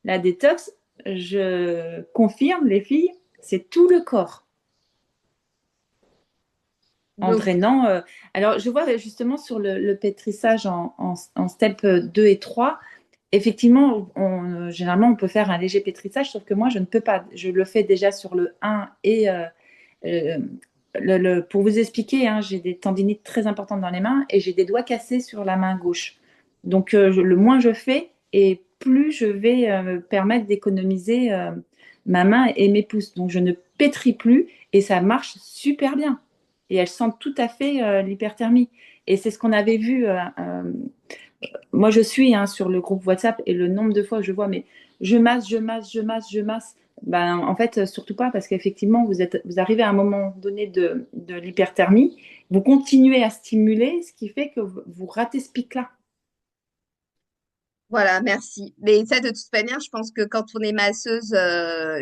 la détox, je confirme, les filles, c'est tout le corps. En Donc, drainant. Alors, je vois justement sur le pétrissage en step 2 et 3, effectivement, généralement, on peut faire un léger pétrissage, sauf que moi, je ne peux pas. Je le fais déjà sur le 1 et euh, pour vous expliquer, hein, j'ai des tendinites très importantes dans les mains et j'ai des doigts cassés sur la main gauche. Donc, le moins je fais et plus je vais me permettre d'économiser ma main et mes pouces. Donc, je ne pétris plus et ça marche super bien. Et elles sentent tout à fait l'hyperthermie. Et c'est ce qu'on avait vu. Moi, je suis sur le groupe WhatsApp et le nombre de fois que je vois, mais je masse, je masse, je masse, je masse. Ben, en fait, surtout pas, parce qu'effectivement, vous arrivez à un moment donné de l'hyperthermie, vous continuez à stimuler, ce qui fait que vous ratez ce pic-là. Voilà, merci. Mais ça, de toute manière, je pense que quand on est masseuse,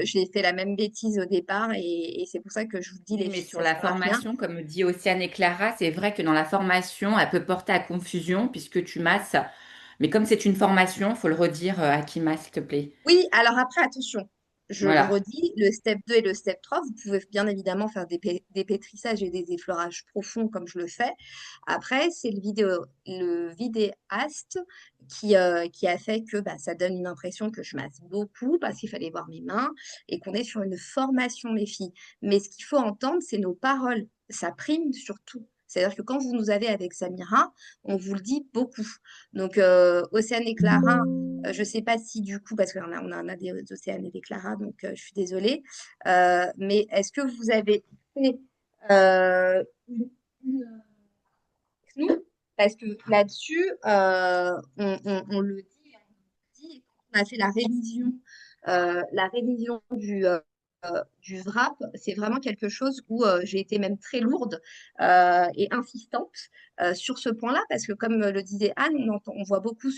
j'ai fait la même bêtise au départ et c'est pour ça que je vous dis, Oui, les mais filles, sur ça la sert à rien. formation, comme dit Océane et Clara, c'est vrai que dans la formation, elle peut porter à confusion puisque tu masses. Mais comme c'est une formation, il faut le redire à Kima, s'il te plaît. Oui, alors après, attention, je le Voilà. redis, le step 2 et le step 3, vous pouvez bien évidemment faire des pétrissages et des effleurages profonds comme je le fais. Après, c'est le vidéaste qui a fait que bah, ça donne une impression que je masse beaucoup parce qu'il fallait voir mes mains et qu'on est sur une formation, les filles. Mais ce qu'il faut entendre, c'est nos paroles. Ça prime surtout. C'est-à-dire que quand vous nous avez avec Samira, on vous le dit beaucoup. Donc, Océane et Clara, je ne sais pas si du coup, parce qu'on a des Océane et des Clara, donc je suis désolée. Mais est-ce que vous avez fait une nous? Parce que là-dessus, on le dit, on a fait la révision du VRAP, c'est vraiment quelque chose où j'ai été même très lourde et insistante sur ce point-là, parce que comme le disait Anne, on voit beaucoup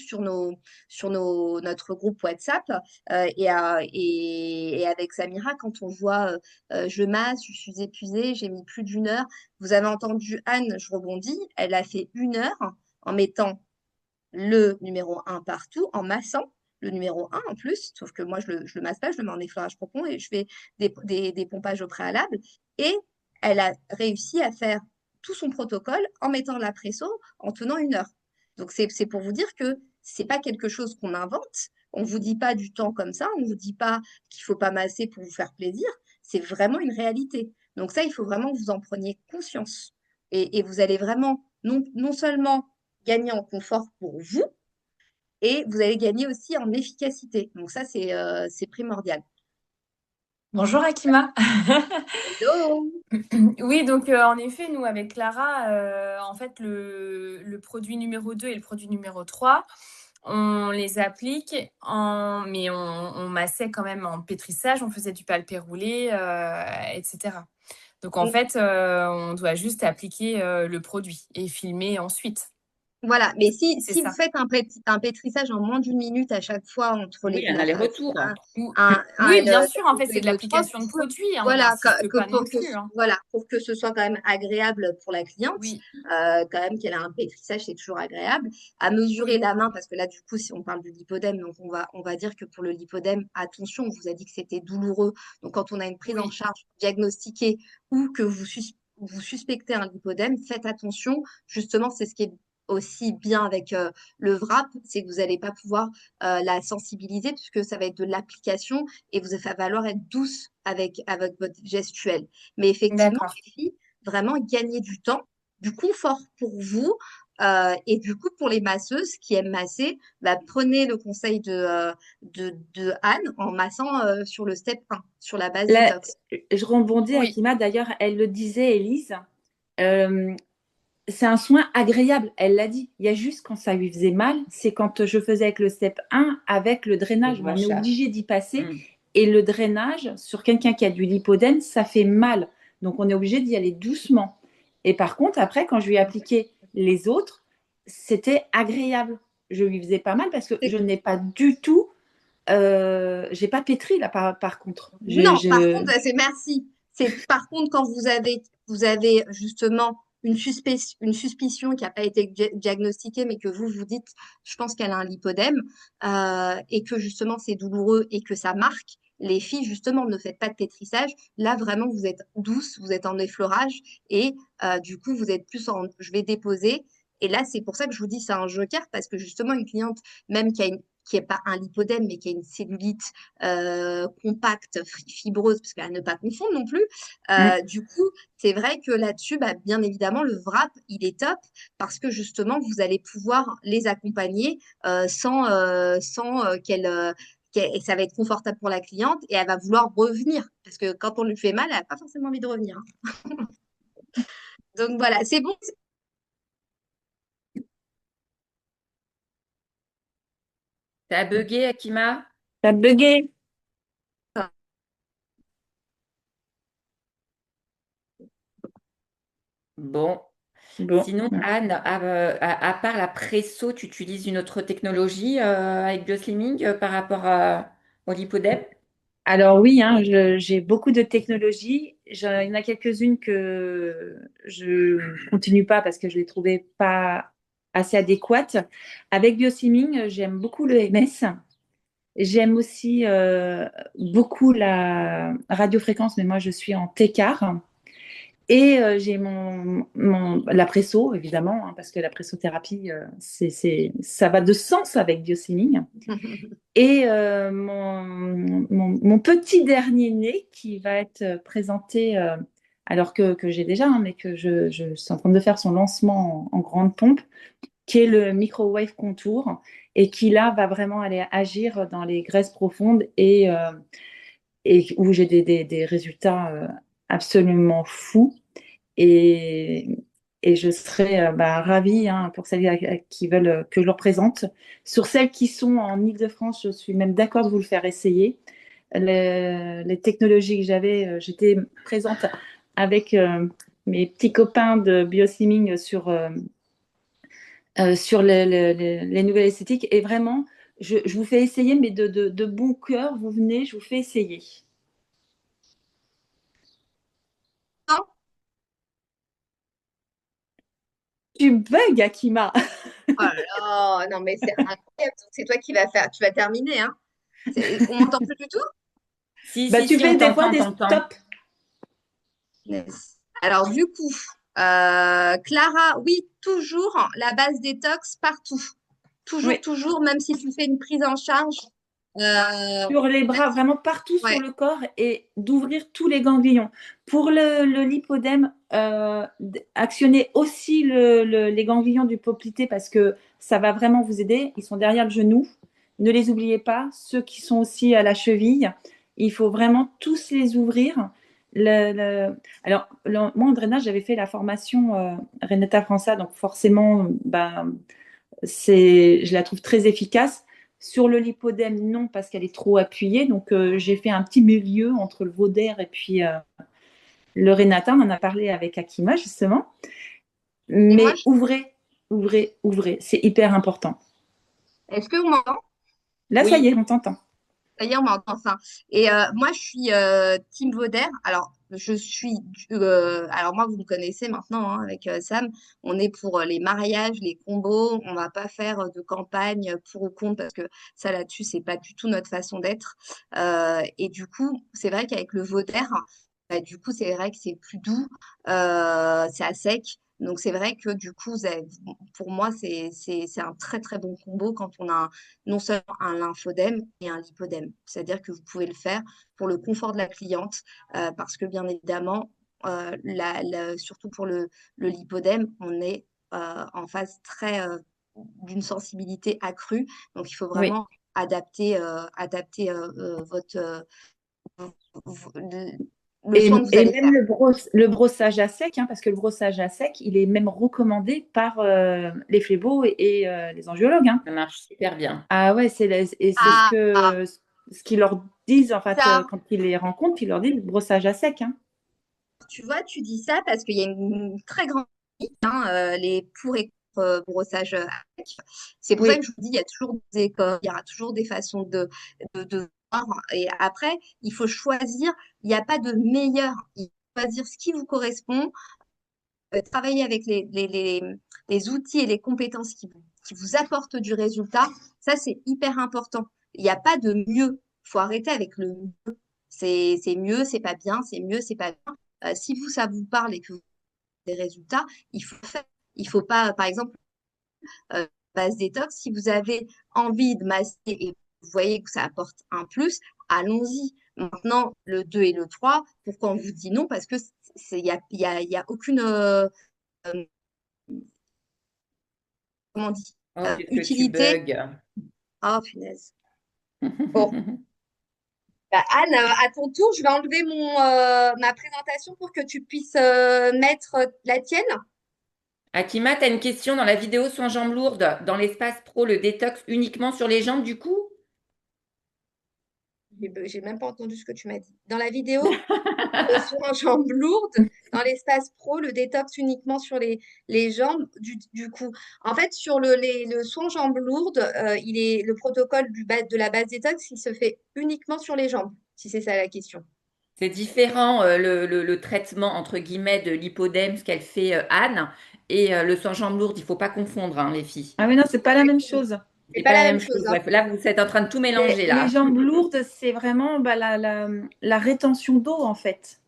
notre groupe WhatsApp et avec Samira, quand on voit je masse, je suis épuisée, j'ai mis plus d'une heure. Vous avez entendu Anne, je rebondis, elle a fait 1 heure en mettant le numéro 1 partout, en massant le numéro 1 en plus, sauf que moi je le masse pas, je le mets en effleurage profond et je fais des pompages au préalable. Et elle a réussi à faire tout son protocole en mettant la presso en tenant 1 heure. Donc c'est pour vous dire que c'est pas quelque chose qu'on invente. On vous dit pas du temps comme ça, on vous dit pas qu'il faut pas masser pour vous faire plaisir. C'est vraiment une réalité. Donc ça, il faut vraiment que vous en preniez conscience. Et vous allez vraiment non seulement gagner en confort pour vous et vous allez gagner aussi en efficacité. Donc ça, c'est primordial. Bonjour Akima. Hello! Oui, donc en effet, nous avec Clara, en fait, le produit numéro 2 et le produit numéro 3, on les applique, mais on massait quand même en pétrissage, on faisait du palpé roulé, etc. Donc en Et fait, on doit juste appliquer le produit et filmer ensuite. voilà, mais C'est si vous ça. faites un pétrissage en moins d'1 minute à chaque fois entre Oui, un la phase aller-retour. 1, Ou- 1 Oui, et bien sûr, en fait, c'est de le 3, l'application de produit, hein, on voilà, n'insiste pas non plus, hein. voilà, pour que ce soit quand même agréable pour la cliente, Oui, quand même qu'elle a un pétrissage, c'est toujours agréable. À mesurer oui, la main, parce que là, du coup, si on parle du lipodème, donc on va dire que pour le lipodème, attention, on vous a dit que c'était douloureux. Donc, quand on a une prise en oui. charge diagnostiquée ou que vous suspectez un lipodème, faites attention. Justement, c'est ce qui est aussi bien avec le VRAP, c'est que vous n'allez pas pouvoir la sensibiliser puisque ça va être de l'application et vous va falloir être douce avec votre gestuelle. Mais effectivement, D'accord. les filles, vraiment gagner du temps, du confort pour vous. Et du coup, pour les masseuses qui aiment masser, bah, prenez le conseil de Anne en massant sur le step 1, sur la base Là, détox. je rebondis, Oui, Akima. D'ailleurs, elle le disait, Élise. euh, c'est un soin agréable, elle l'a dit. Il y a juste quand ça lui faisait mal, c'est quand je faisais avec le step 1, avec le Le drainage. On est brochage. obligé d'y passer. Mm. Et le drainage, sur quelqu'un qui a du lipodème, ça fait mal. Donc, on est obligé d'y aller doucement. Et par contre, après, quand je lui ai appliqué les autres, c'était agréable. Je lui faisais pas mal parce que je n'ai pas du tout. J'ai pas pétri là par contre. Non, par contre, c'est merci. C'est par contre quand vous avez justement une suspicion qui n'a pas été diagnostiquée, mais que vous dites, je pense qu'elle a un lipodème, et que justement c'est douloureux et que ça marque. Les filles, justement, ne faites pas de pétrissage. Là, vraiment, vous êtes douce, vous êtes en effleurage et du coup, vous êtes plus je vais déposer. Et là, c'est pour ça que je vous dis c'est un joker parce que justement, une cliente même qui est pas un lipodème, mais qui est une cellulite compacte, fibreuse, parce qu'à ne pas confondre non plus. Du coup, c'est vrai que là-dessus, bah, bien évidemment, le wrap, il est top parce que justement, vous allez pouvoir les accompagner et ça va être confortable pour la cliente et elle va vouloir revenir parce que quand on lui fait mal, elle n'a pas forcément envie de revenir, hein. Donc voilà, c'est bon. T'as bugué, Akima? T'as bugué? Bon. Bon. Sinon, Anne, à part la presso, tu utilises une autre technologie avec Bioslimming par rapport au lipodème? Alors oui, hein, j'ai beaucoup de technologies. Il y en a quelques-unes que je continue pas parce que je les trouvais pas assez adéquates. Avec Bioslimming, j'aime beaucoup le MS. J'aime aussi beaucoup la radiofréquence, mais moi je suis en TCAR. Et j'ai la presso, évidemment, hein, parce que la pressothérapie, ça va de sens avec Bioslimming. Et mon petit dernier né qui va être présenté, alors que j'ai déjà, hein, mais que je suis en train de faire son lancement en grande pompe, qui est le Microwave Contour, et qui là va vraiment aller agir dans les graisses profondes et où j'ai des résultats absolument fous. Et, et je serais ravie, hein, pour celles qui veulent que je leur présente. Sur celles qui sont en Île-de-France, je suis même d'accord de vous le faire essayer. Les technologies que j'avais, j'étais présente avec mes petits copains de bioslimming sur les nouvelles esthétiques. Et vraiment, je vous fais essayer, mais de bon cœur, vous venez, je vous fais essayer. Tu bugs, Akima. Oh là là, non mais c'est incroyable. C'est toi qui vas faire, tu vas terminer, hein. On m'entend plus du tout? Si, Bah, si, tu si, fais on des fois t'entend, on des t'entend. stops. Yes. Alors du coup, Clara, oui, toujours la base détox partout. Toujours, Oui. toujours, même si tu fais une prise en charge. Sur les bras, vraiment partout sur Ouais. le corps et d'ouvrir tous les ganglions. Pour le lipodème, actionnez aussi les ganglions du poplité parce que ça va vraiment vous aider. Ils sont derrière le genou. Ne les oubliez pas. Ceux qui sont aussi à la cheville, il faut vraiment tous les ouvrir. Alors, moi, en drainage, j'avais fait la formation Renata França, donc forcément, je la trouve très efficace. Sur le lipodème, non, parce qu'elle est trop appuyée. Donc, j'ai fait un petit milieu entre le Vaudère et puis le Renata. On en a parlé avec Akima, justement. Et moi, Mais ouvrez, ouvrez, ouvrez. C'est hyper important. est-ce que vous m'entendez? Là, ça y Oui. est, on t'entend. Ça y est, on m'entend enfin. Et moi, je suis Team Vauder. Alors, alors moi, vous me connaissez maintenant, hein, avec Sam. On est pour les mariages, les combos. On va pas faire de campagne pour ou contre parce que ça, là-dessus, c'est pas du tout notre façon d'être. Et du coup, c'est vrai qu'avec le Vauder, bah, du coup, c'est vrai que c'est plus doux, c'est à sec. Donc, c'est vrai que du coup, pour moi, c'est un très, très bon combo quand on a non seulement un lymphodème et un lipodème. C'est-à-dire que vous pouvez le faire pour le confort de la cliente, parce que bien évidemment, surtout pour le lipodème, on est en phase d'une sensibilité accrue. Donc, il faut Oui. vraiment adapter le soin que vous Et allez même faire. le brossage à sec, hein, parce que le brossage à sec, il est même recommandé par les phlébo et les angiologues. Hein. Ça marche super bien. Ah ouais, c'est ce qu'ils leur disent, en fait, Ça, quand ils les rencontrent, ils leur disent brossage à sec. Hein. tu vois, tu dis ça parce qu'il y a une très grande limite, hein, les pour et contre brossage avec. C'est pour ça que Oui, je vous dis, il y a toujours des écoles, il y aura toujours des façons de voir. Et après, il faut choisir. Il n'y a pas de meilleur. Il faut choisir ce qui vous correspond, travailler avec les outils et les compétences qui vous apportent du résultat. Ça, c'est hyper important. Il n'y a pas de mieux. Il faut arrêter avec le mieux. C'est mieux, c'est pas bien, c'est mieux, c'est pas bien. Si vous, ça vous parle et que vous avez des résultats, il faut faire. Il faut pas, par exemple, base détox. Si vous avez envie de masser et vous voyez que ça apporte un plus, allons-y. Maintenant, le 2 et le 3, pourquoi on vous dit non? Parce que il y a aucune, euh, comment on dit, Oh, qu'est-ce que tu utilité. bugs. Oh, punaise. Bon, bah, Anne, à ton tour, je vais enlever ma présentation pour que tu puisses mettre la tienne. Akima, tu as une question dans la vidéo sans jambes lourdes. Dans l'espace pro, le détox uniquement sur les jambes, du coup? J'ai même pas entendu ce que tu m'as dit. Dans la vidéo, le soin en jambes lourdes, dans l'espace pro, le détox uniquement sur les jambes. Du coup, en fait, sur le soin en jambes lourdes, le protocole de la base détox, il se fait uniquement sur les jambes, si c'est ça la question. C'est différent le traitement entre guillemets de l'hypodème, ce qu'elle fait Anne, et le sans jambes lourdes. Il faut pas confondre, hein, les filles. Ah mais non, c'est pas la même chose. C'est C'est pas pas la la même même chose, chose. hein. Bref, là, vous êtes en train de tout mélanger Les là. jambes lourdes, c'est vraiment la rétention d'eau, en fait.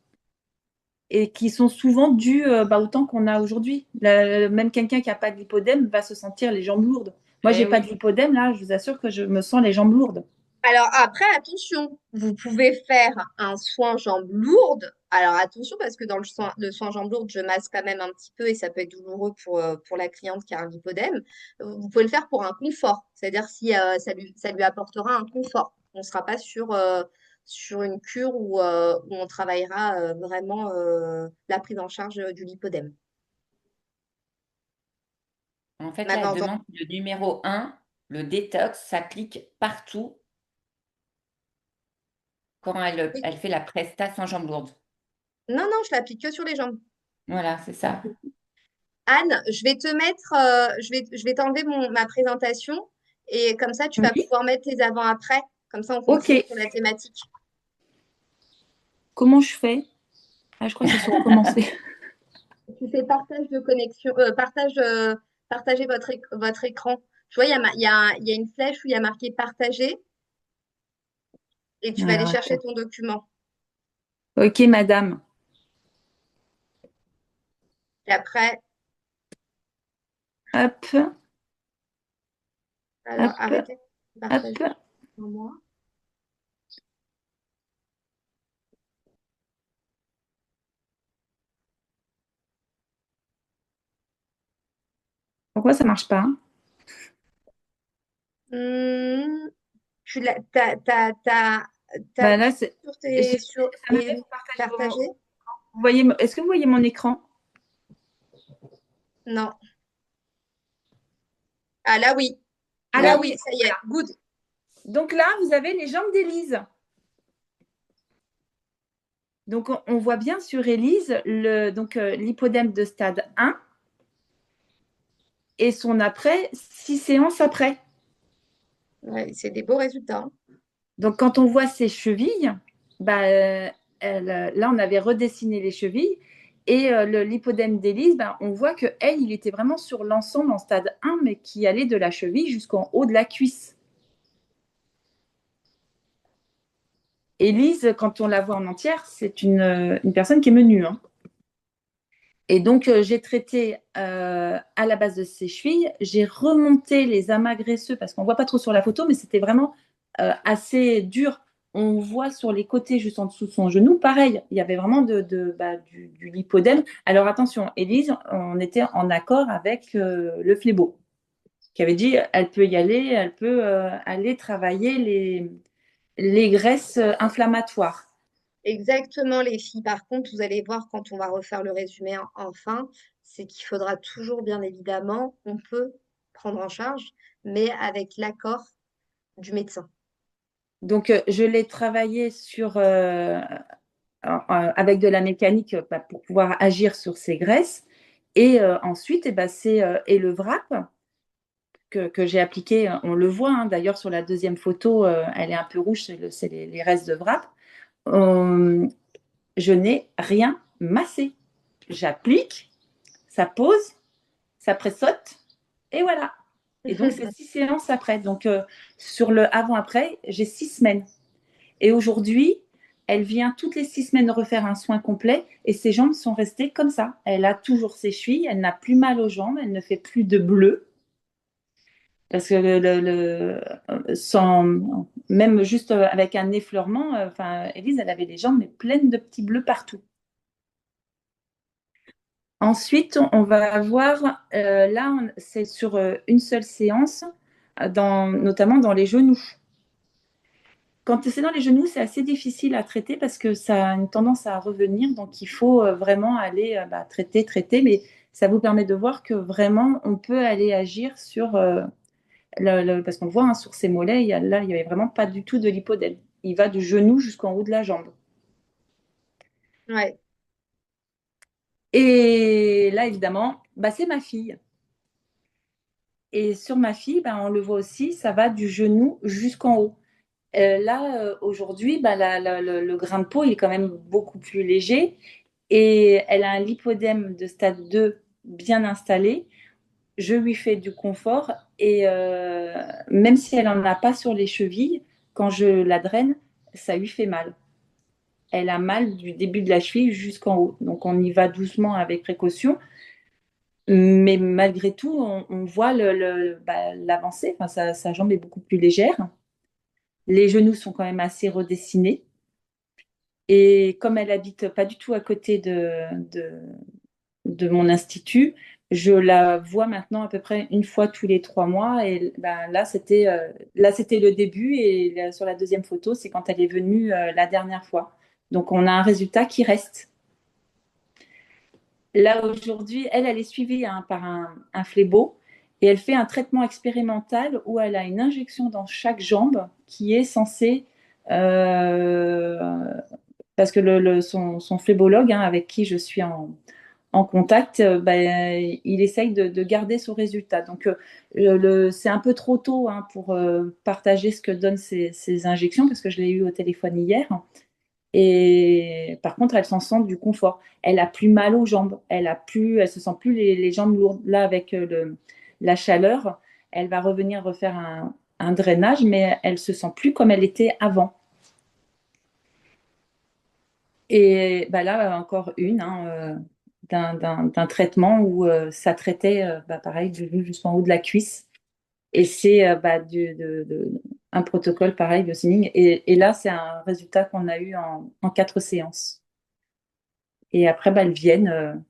Et qui sont souvent dues au temps qu'on a aujourd'hui. Même quelqu'un qui n'a pas de lipodème va se sentir les jambes lourdes. Moi, Eh j'ai pas oui. de lipodème, là, je vous assure que je me sens les jambes lourdes. Alors après, attention, vous pouvez faire un soin jambes lourdes. Alors attention, parce que dans le soin jambes lourdes, je masse quand même un petit peu et ça peut être douloureux pour la cliente qui a un lipodème. Vous pouvez le faire pour un confort, c'est-à-dire si ça lui apportera un confort. On ne sera pas sur une cure où on travaillera vraiment la prise en charge du lipodème. En fait, là, elle Maintenant, demande si le numéro 1, le détox, s'applique partout quand elle fait la presta sans jambes lourdes. non, non, je l'applique que sur les jambes. Voilà, c'est ça. Anne, je vais te mettre, je vais t'enlever ma présentation et comme ça, tu vas Oui. pouvoir mettre tes avant-après. Comme ça, on Ok. continue sur la thématique. Comment je fais? Ah, je crois qu'il faut recommencer. Tu fais partage de connexion, partagez votre écran. Tu vois, il y a une flèche où il y a marqué partager et tu vas aller Alors, chercher attends. ton document. Ok, madame. Et après, Hop, alors hop, arrêtez de partager hop. pour moi. Pourquoi ça marche pas? Hmm, t'as Bah là, appuyé sur ça m'arrête de partager partager? vous voyez, est-ce que vous voyez mon écran? Non. Ah là, oui. Ah Là, là, Oui. oui, oui. ça y est. Good. Donc là, vous avez les jambes d'Élise. Donc, on voit bien sur Élise l'hypodème de stade 1 et son après, 6 séances après. Ouais, c'est des beaux résultats, hein. Donc, quand on voit ses chevilles, là, on avait redessiné les chevilles et l'hypodème d'Élise, on voit qu'elle, il était vraiment sur l'ensemble en stade 1, mais qui allait de la cheville jusqu'en haut de la cuisse. Élise, quand on la voit en entière, c'est une personne qui est menue, hein. Et donc, j'ai traité à la base de ses chevilles. J'ai remonté les amas graisseux parce qu'on ne voit pas trop sur la photo, mais c'était vraiment assez dur. On voit sur les côtés, juste en dessous de son genou, pareil, il y avait vraiment du lipodème. Alors attention, Élise, on était en accord avec le phlébo, qui avait dit elle peut y aller, elle peut aller travailler les graisses inflammatoires. Exactement, les filles. Par contre, vous allez voir quand on va refaire le résumé enfin, c'est qu'il faudra toujours, bien évidemment, on peut prendre en charge, mais avec l'accord du médecin. Donc, je l'ai travaillé avec de la mécanique pour pouvoir agir sur ces graisses. Et ensuite, c'est le wrap que j'ai appliqué. On le voit, hein, d'ailleurs, sur la deuxième photo, elle est un peu rouge, c'est les restes de wrap. Je n'ai rien massé. J'applique, ça pose, ça pressote, et voilà. Et donc, c'est 6 séances après. Donc, sur le avant-après, j'ai 6 semaines. Et aujourd'hui, elle vient toutes les 6 semaines refaire un soin complet et ses jambes sont restées comme ça. Elle a toujours ses chevilles, elle n'a plus mal aux jambes, elle ne fait plus de bleu. Parce que même juste avec un effleurement, Élise, elle avait les jambes mais pleines de petits bleus partout. Ensuite, on va avoir, là, c'est sur une seule séance, notamment dans les genoux. Quand c'est dans les genoux, c'est assez difficile à traiter parce que ça a une tendance à revenir. Donc, il faut vraiment aller traiter. Mais ça vous permet de voir que vraiment, on peut aller agir sur... parce qu'on voit sur ces mollets, il n'y avait vraiment pas du tout de lipodème. Il va du genou jusqu'en haut de la jambe. Ouais. Et là, évidemment, c'est ma fille. Et sur ma fille, on le voit aussi, ça va du genou jusqu'en haut. Là, aujourd'hui, le grain de peau, il est quand même beaucoup plus léger et elle a un lipodème de stade 2 bien installé. Je lui fais du confort et même si elle n'en a pas sur les chevilles, quand je la draine, ça lui fait mal. Elle a mal du début de la cheville jusqu'en haut. Donc, on y va doucement avec précaution. Mais malgré tout, on voit l'avancée. Sa jambe est beaucoup plus légère. Les genoux sont quand même assez redessinés. Et comme elle habite pas du tout à côté de mon institut, je la vois maintenant à peu près une fois tous les 3 mois. Et c'était le début. Et sur la deuxième photo, c'est quand elle est venue la dernière fois. Donc, on a un résultat qui reste. Là, aujourd'hui, elle est suivie par un phlébo et elle fait un traitement expérimental où elle a une injection dans chaque jambe qui est censée... parce que son phlébologue, avec qui je suis en contact, il essaye de garder son résultat. Donc, c'est un peu trop tôt pour partager ce que donnent ces injections parce que je l'ai eu au téléphone hier. Et par contre, elle s'en sent du confort. Elle a plus mal aux jambes. Elle se sent plus les jambes lourdes. Là, avec la chaleur, elle va revenir refaire un drainage, mais elle se sent plus comme elle était avant. Et là, encore une d'un traitement où ça traitait, pareil, du genou jusqu'en haut de la cuisse. Et c'est un protocole pareil de signing. Et là, c'est un résultat qu'on a eu en 4 séances. Et après, elles viennent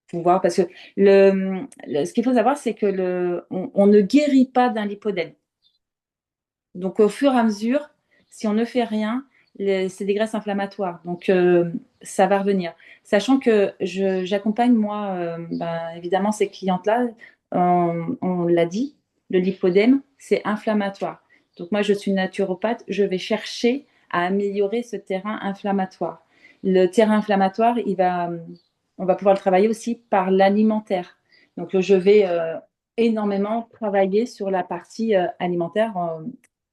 pour voir. Parce que ce qu'il faut savoir, c'est que on ne guérit pas d'un lipodème. Donc, au fur et à mesure, si on ne fait rien, c'est des graisses inflammatoires. Donc, ça va revenir. Sachant que j'accompagne, moi, évidemment, ces clientes-là, on l'a dit, le lipodème, c'est inflammatoire. Donc, moi, je suis naturopathe, je vais chercher à améliorer ce terrain inflammatoire. Le terrain inflammatoire, on va pouvoir le travailler aussi par l'alimentaire. Donc, je vais énormément travailler sur la partie alimentaire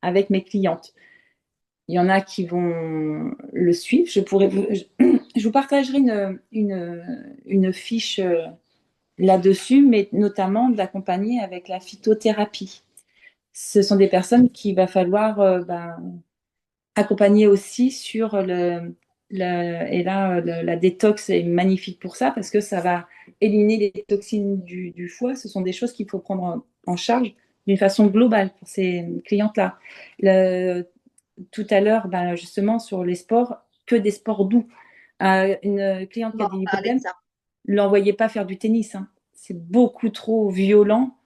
avec mes clientes. Il y en a qui vont le suivre. Je vous partagerai une fiche là-dessus, mais notamment d'accompagner avec la phytothérapie. Ce sont des personnes qu'il va falloir accompagner aussi sur et là, la détox est magnifique pour ça parce que ça va éliminer les toxines du foie. Ce sont des choses qu'il faut prendre en charge d'une façon globale pour ces clientes-là. Tout à l'heure, justement, sur les sports, que des sports doux. Une cliente qui a des lipodèmes, ne l'envoyez pas faire du tennis. C'est beaucoup trop violent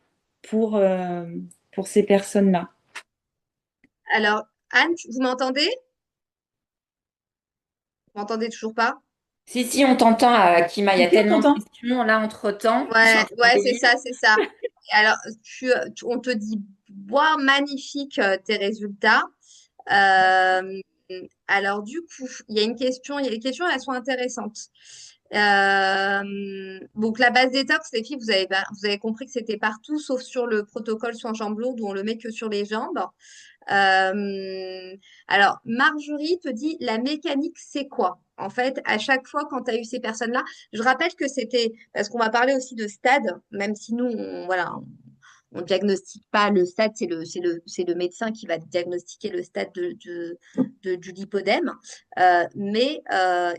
pour ces personnes-là. Alors, Anne, vous m'entendez? Vous m'entendez toujours pas? Si, on t'entend, Kima. Il y a tellement de questions là entre-temps. Ouais, c'est ça, c'est ça. Alors, on te dit, waouh, magnifique tes résultats. Alors, du coup, il y a une question, il y a des questions, elles sont intéressantes. Donc, la base détox, les filles, vous avez compris que c'était partout, sauf sur le protocole soins jambes lourdes où on le met que sur les jambes. Alors, Marjorie te dit, la mécanique, c'est quoi? En fait, à chaque fois, quand tu as eu ces personnes-là, je rappelle que c'était, parce qu'on va parler aussi de stade, même si nous, on ne diagnostique pas le stade, c'est le médecin qui va diagnostiquer le stade du lipodème. Mais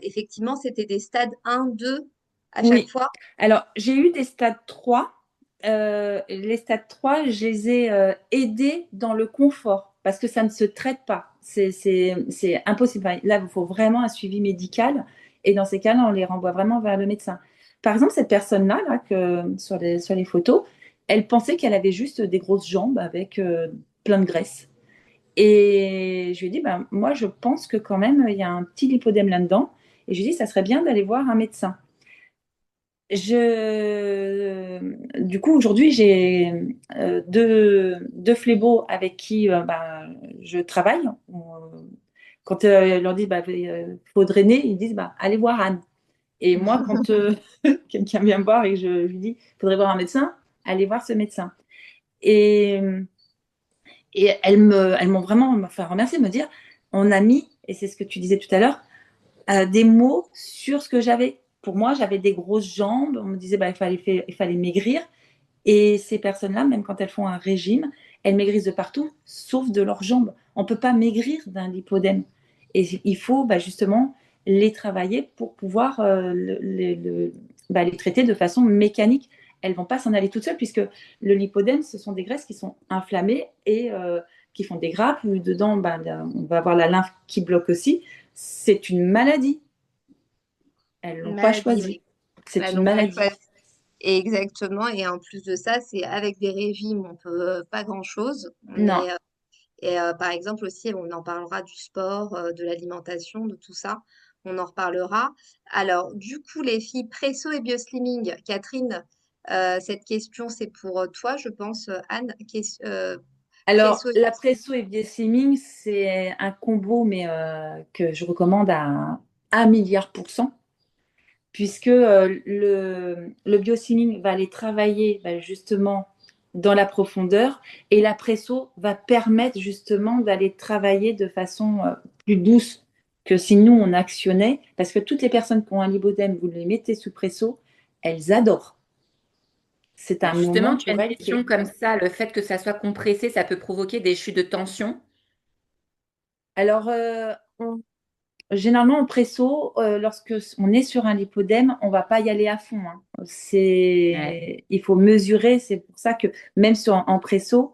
effectivement, c'était des stades 1, 2 à chaque fois. Alors, j'ai eu des stades 3 les stades 3, je les ai aidés dans le confort parce que ça ne se traite pas. C'est impossible. Enfin, là, il faut vraiment un suivi médical et dans ces cas-là, on les renvoie vraiment vers le médecin. Par exemple, cette personne-là, sur les photos, elle pensait qu'elle avait juste des grosses jambes avec plein de graisse. Et je lui ai dit, ben, moi, je pense que quand même, il y a un petit lipodème là-dedans. Et je lui ai dit, ça serait bien d'aller voir un médecin. Du coup, aujourd'hui, j'ai deux phlébots avec qui je travaille. Quand ils leur dit faut drainer, ils disent allez voir Anne. Et moi, quand quelqu'un vient me voir et que je lui dis faudrait voir un médecin, allez voir ce médecin. Et, et elles m'ont vraiment remercié, me dire on a mis, et c'est ce que tu disais tout à l'heure, des mots sur ce que j'avais. Pour moi, j'avais des grosses jambes. On me disait il fallait maigrir. Et ces personnes-là, même quand elles font un régime, elles maigrissent de partout, sauf de leurs jambes. On ne peut pas maigrir d'un lipodème. Et il faut justement les travailler pour pouvoir les traiter de façon mécanique. Elles ne vont pas s'en aller toutes seules, puisque le lipodème, ce sont des graisses qui sont inflammées et qui font des grappes. Où dedans, on va avoir la lymphe qui bloque aussi. C'est une maladie. Elles ne l'ont pas choisi. Oui. C'est Elles une l'ont pas maladie. choisi. Exactement. Et en plus de ça, c'est avec des régimes, on peut pas grand-chose. Non. Par exemple aussi, on en parlera du sport, de l'alimentation, de tout ça. On en reparlera. Alors, du coup, les filles, presso et bioslimming, Catherine, cette question, c'est pour toi, je pense, Anne. Alors, Presso et la presso et bioslimming, c'est un combo, mais que je recommande à 1 milliard %, puisque le bioslimming va aller travailler justement dans la profondeur et la presso va permettre justement d'aller travailler de façon plus douce que si nous, on actionnait, parce que toutes les personnes qui ont un lipodème, vous les mettez sous presso, elles adorent. C'est un Justement, moment tu as pour une elles qui question est... comme ça, le fait que ça soit compressé, ça peut provoquer des chutes de tension. Alors, généralement, en presso, lorsque on est sur un lipodème, on va pas y aller à fond, hein. Ouais. Il faut mesurer. C'est pour ça que même en presso,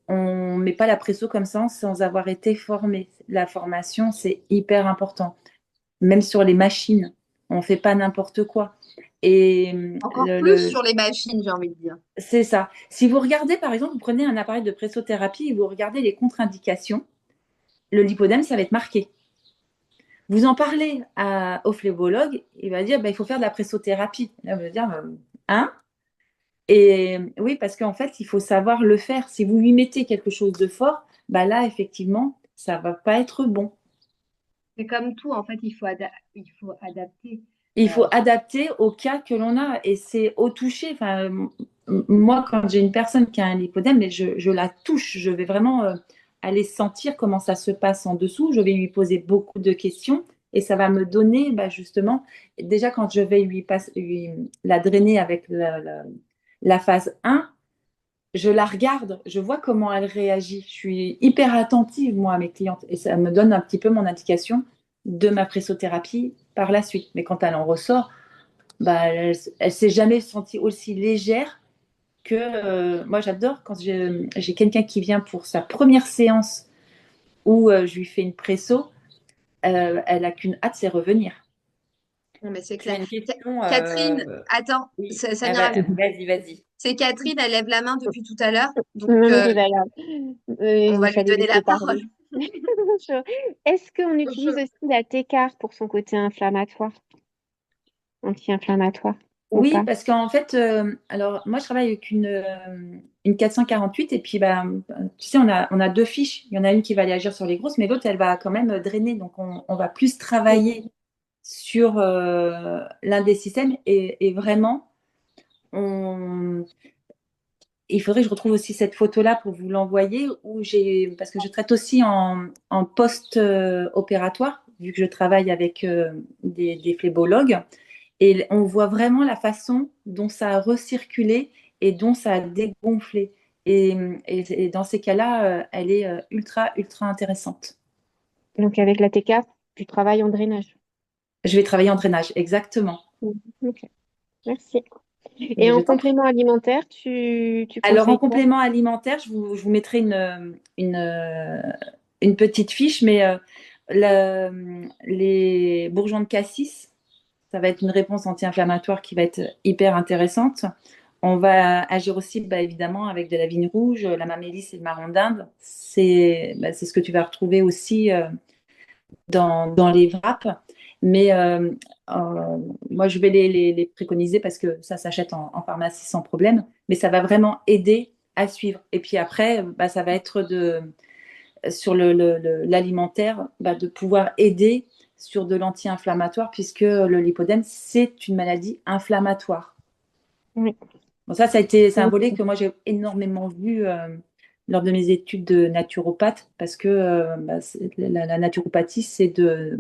on met pas la presso comme ça sans avoir été formé. La formation, c'est hyper important. Même sur les machines, on fait pas n'importe quoi. Et encore plus sur les machines, j'ai envie de dire. c'est ça. Si vous regardez, par exemple, vous prenez un appareil de pressothérapie et vous regardez les contre-indications, le lipodème, ça va être marqué. Vous en parlez au phlébologue, il va dire il faut faire de la pressothérapie. Là, vous allez dire hein? Et oui, parce qu'en fait, il faut savoir le faire. Si vous lui mettez quelque chose de fort, là, effectivement, ça va pas être bon. C'est comme tout, en fait, il faut adapter. Il faut adapter au cas que l'on a. Et c'est au toucher. Enfin, moi, quand j'ai une personne qui a un lipodème, je la touche. Je vais vraiment aller sentir comment ça se passe en dessous. Je vais lui poser beaucoup de questions. Et ça va me donner justement, déjà quand je vais lui la drainer avec la phase 1, je la regarde, je vois comment elle réagit. Je suis hyper attentive, moi, à mes clientes. Et ça me donne un petit peu mon indication de ma pressothérapie par la suite. Mais quand elle en ressort, elle s'est jamais sentie aussi légère que moi, j'adore quand j'ai quelqu'un qui vient pour sa première séance où je lui fais une presso, elle a qu'une hâte, c'est revenir. Non, mais c'est Tu as clair. une question Catherine, attends, oui. Samira, Vas-y, vas-y. c'est Catherine, elle lève la main depuis tout à l'heure, donc Non, mais c'est pas grave. on va Il lui fallait donner la laisser parler. parole. Bonjour. Est-ce qu'on utilise Bonjour. aussi la Técart pour son côté inflammatoire, anti-inflammatoire ou Oui, pas? parce qu'en fait, alors moi je travaille avec une 448 et puis tu sais, on a deux fiches. Il y en a une qui va aller agir sur les grosses, mais l'autre elle va quand même drainer. Donc on va plus travailler sur l'un des systèmes et vraiment, il faudrait que je retrouve aussi cette photo-là pour vous l'envoyer parce que je traite aussi en post-opératoire, vu que je travaille avec des phlébologues. Et on voit vraiment la façon dont ça a recirculé et dont ça a dégonflé. Et dans ces cas-là, elle est ultra, ultra intéressante. Donc avec la Técart, tu travailles en drainage. Je vais travailler en drainage, exactement. Ok, merci. Et Mais je en t'en prie. complément alimentaire, tu Alors, en conseilles quoi? complément alimentaire, je vous mettrai une petite fiche, mais les bourgeons de cassis, ça va être une réponse anti-inflammatoire qui va être hyper intéressante. On va agir aussi, bah, évidemment, avec de la vigne rouge, la mamélis et le marron d'Inde. C'est ce que tu vas retrouver aussi dans les wraps. Mais moi, je vais les préconiser parce que ça s'achète en pharmacie sans problème. Mais ça va vraiment aider à suivre. Et puis après, bah, ça va être sur l'alimentaire, bah, de pouvoir aider sur de l'anti-inflammatoire puisque le lipodème, c'est une maladie inflammatoire. Oui. Bon, ça a été, c'est un volet que moi j'ai énormément vu lors de mes études de naturopathe parce que bah, la naturopathie, c'est de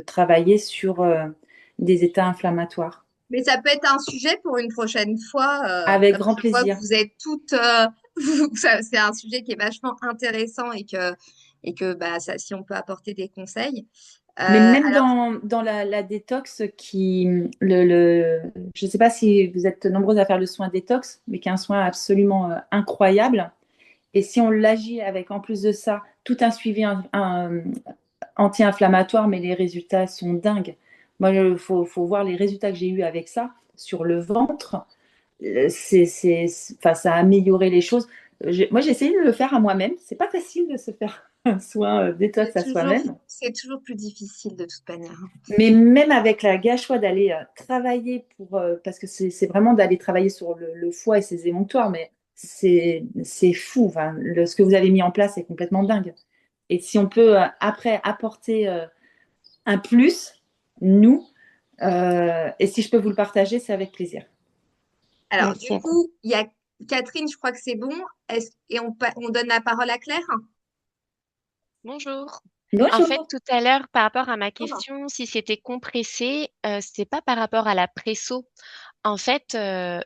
travailler sur des états inflammatoires. Mais ça peut être un sujet pour une prochaine fois, Avec comme grand je vois que plaisir. vous êtes toutes, c'est un sujet qui est vachement intéressant et que bah, ça, si on peut apporter des conseils. Mais même Alors, dans la détox, je ne sais pas si vous êtes nombreuses à faire le soin détox, mais qui est un soin absolument incroyable. Et si on l'agit avec, en plus de ça, tout un suivi anti-inflammatoire, mais les résultats sont dingues. Moi, faut voir les résultats que j'ai eus avec ça sur le ventre. Enfin, ça a amélioré les choses. Moi, j'ai essayé de le faire à moi-même. C'est pas facile de se faire un soin détox c'est à toujours, soi-même. c'est toujours plus difficile de toute manière. Mais même avec la gâchois d'aller travailler parce que c'est vraiment d'aller travailler sur le foie et ses émonctoires, mais c'est fou. Enfin, ce que vous avez mis en place est complètement dingue. Et si on peut après apporter un plus, nous, et si je peux vous le partager, c'est avec plaisir. Alors, du Merci. coup, il y a Catherine, je crois que c'est bon. Et on donne la parole à Claire? Bonjour. En fait, Bonjour. tout à l'heure, par rapport à ma Bonjour. question, si c'était compressé, c'était pas par rapport à la presso. En fait,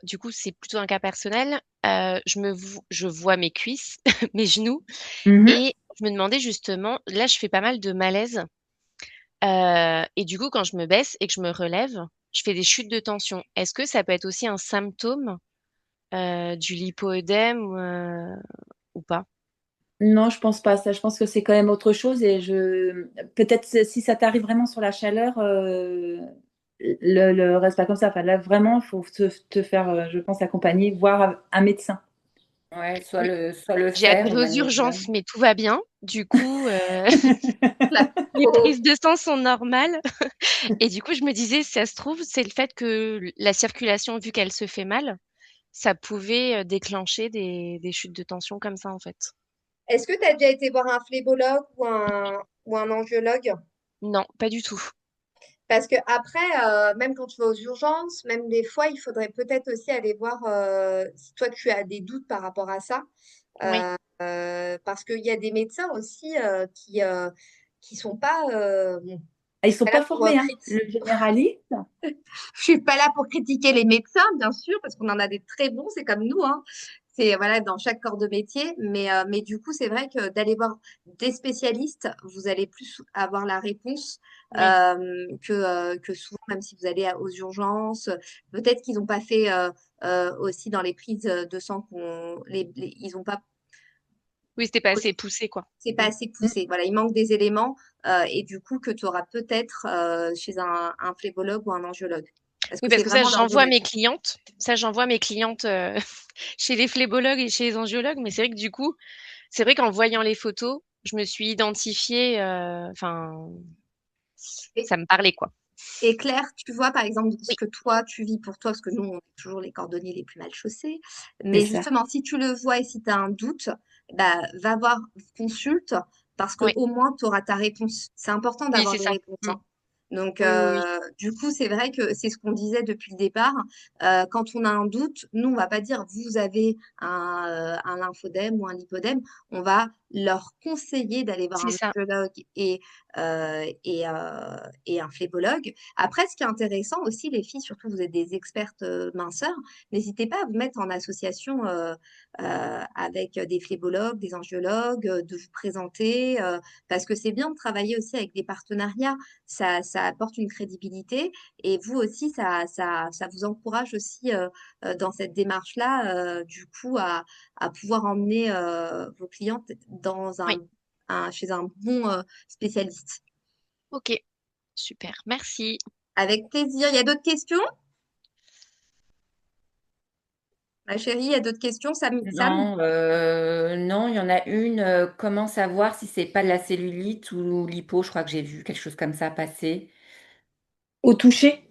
du coup, c'est plutôt un cas personnel. Je vois mes cuisses, mes genoux, Mhm. et je me demandais justement, là, je fais pas mal de malaise, et du coup, quand je me baisse et que je me relève, je fais des chutes de tension. Est-ce que ça peut être aussi un symptôme du lipoœdème ou pas? Non, je pense pas ça. Je pense que c'est quand même autre chose. Et peut-être si ça t'arrive vraiment sur la chaleur, le reste pas comme ça. Enfin, là, vraiment, il faut te faire, je pense, accompagner, voir un médecin. Ouais, Oui. soit le J'ai fer appelé ou aux urgences, magnésium. mais tout va bien. Du coup, La les pauvre. prises de sang sont normales. Et du coup, je me disais, si ça se trouve, c'est le fait que la circulation, vu qu'elle se fait mal, ça pouvait déclencher des chutes de tension comme ça, en fait. Est-ce que tu as déjà été voir un phlébologue ou un angiologue? Non, pas du tout. Parce que après, même quand tu vas aux urgences, même des fois, il faudrait peut-être aussi aller voir si toi tu as des doutes par rapport à ça. Oui. Parce qu'il y a des médecins aussi qui sont pas. Bon, Ah, ils sont pas là pas pour formés, hein. Le généraliste. je suis pas là pour critiquer les médecins, bien sûr, parce qu'on en a des très bons, c'est comme nous, hein. C'est voilà dans chaque corps de métier, mais du coup, c'est vrai que d'aller voir des spécialistes, vous allez plus avoir la réponse Oui. que souvent, même si vous allez aux urgences. Peut-être qu'ils n'ont pas fait aussi dans les prises de sang ils n'ont pas Oui, c'était pas assez poussé, quoi. c'est pas Mm. assez poussé. Voilà, il manque des éléments et du coup que tu auras peut-être chez un phlébologue ou un angiologue. Parce Oui, que parce c'est que ça, vraiment leur j'envoie domaine. mes clientes. Ça, j'envoie mes clientes chez les phlébologues et chez les angiologues. Mais c'est vrai que du coup, c'est vrai qu'en voyant les photos, je me suis identifiée. Enfin, Et, ça me parlait, quoi. et Claire, tu vois par exemple ce Oui. que toi tu vis pour toi, parce que nous on est toujours les cordonniers les plus mal chaussés. C'est Mais ça. justement, si tu le vois et si tu as un doute, bah, va voir, consulte, parce que Oui. au moins tu auras ta réponse. C'est important Oui, d'avoir c'est des ça. réponses, Mm. hein. Donc, Oui, oui, oui. du coup, c'est vrai que c'est ce qu'on disait depuis le départ. Quand on a un doute, nous, on va pas dire vous avez un lymphodème ou un lipodème. On va leur conseiller d'aller voir C'est un ça. angiologue et un phlébologue. Après, ce qui est intéressant aussi, les filles, surtout vous êtes des expertes minceurs, n'hésitez pas à vous mettre en association avec des phlébologues, des angiologues, de vous présenter, parce que c'est bien de travailler aussi avec des partenariats, ça apporte une crédibilité et vous aussi, ça vous encourage aussi dans cette démarche-là, du coup, à pouvoir emmener vos clientes Oui. chez un bon spécialiste. Ok. Super. Merci. Avec plaisir. Il y a d'autres questions? Ma chérie, il y a d'autres questions? Sam? Non, il y en a une. Comment savoir si c'est pas de la cellulite ou l'hypo? Je crois que j'ai vu quelque chose comme ça passer. Au toucher.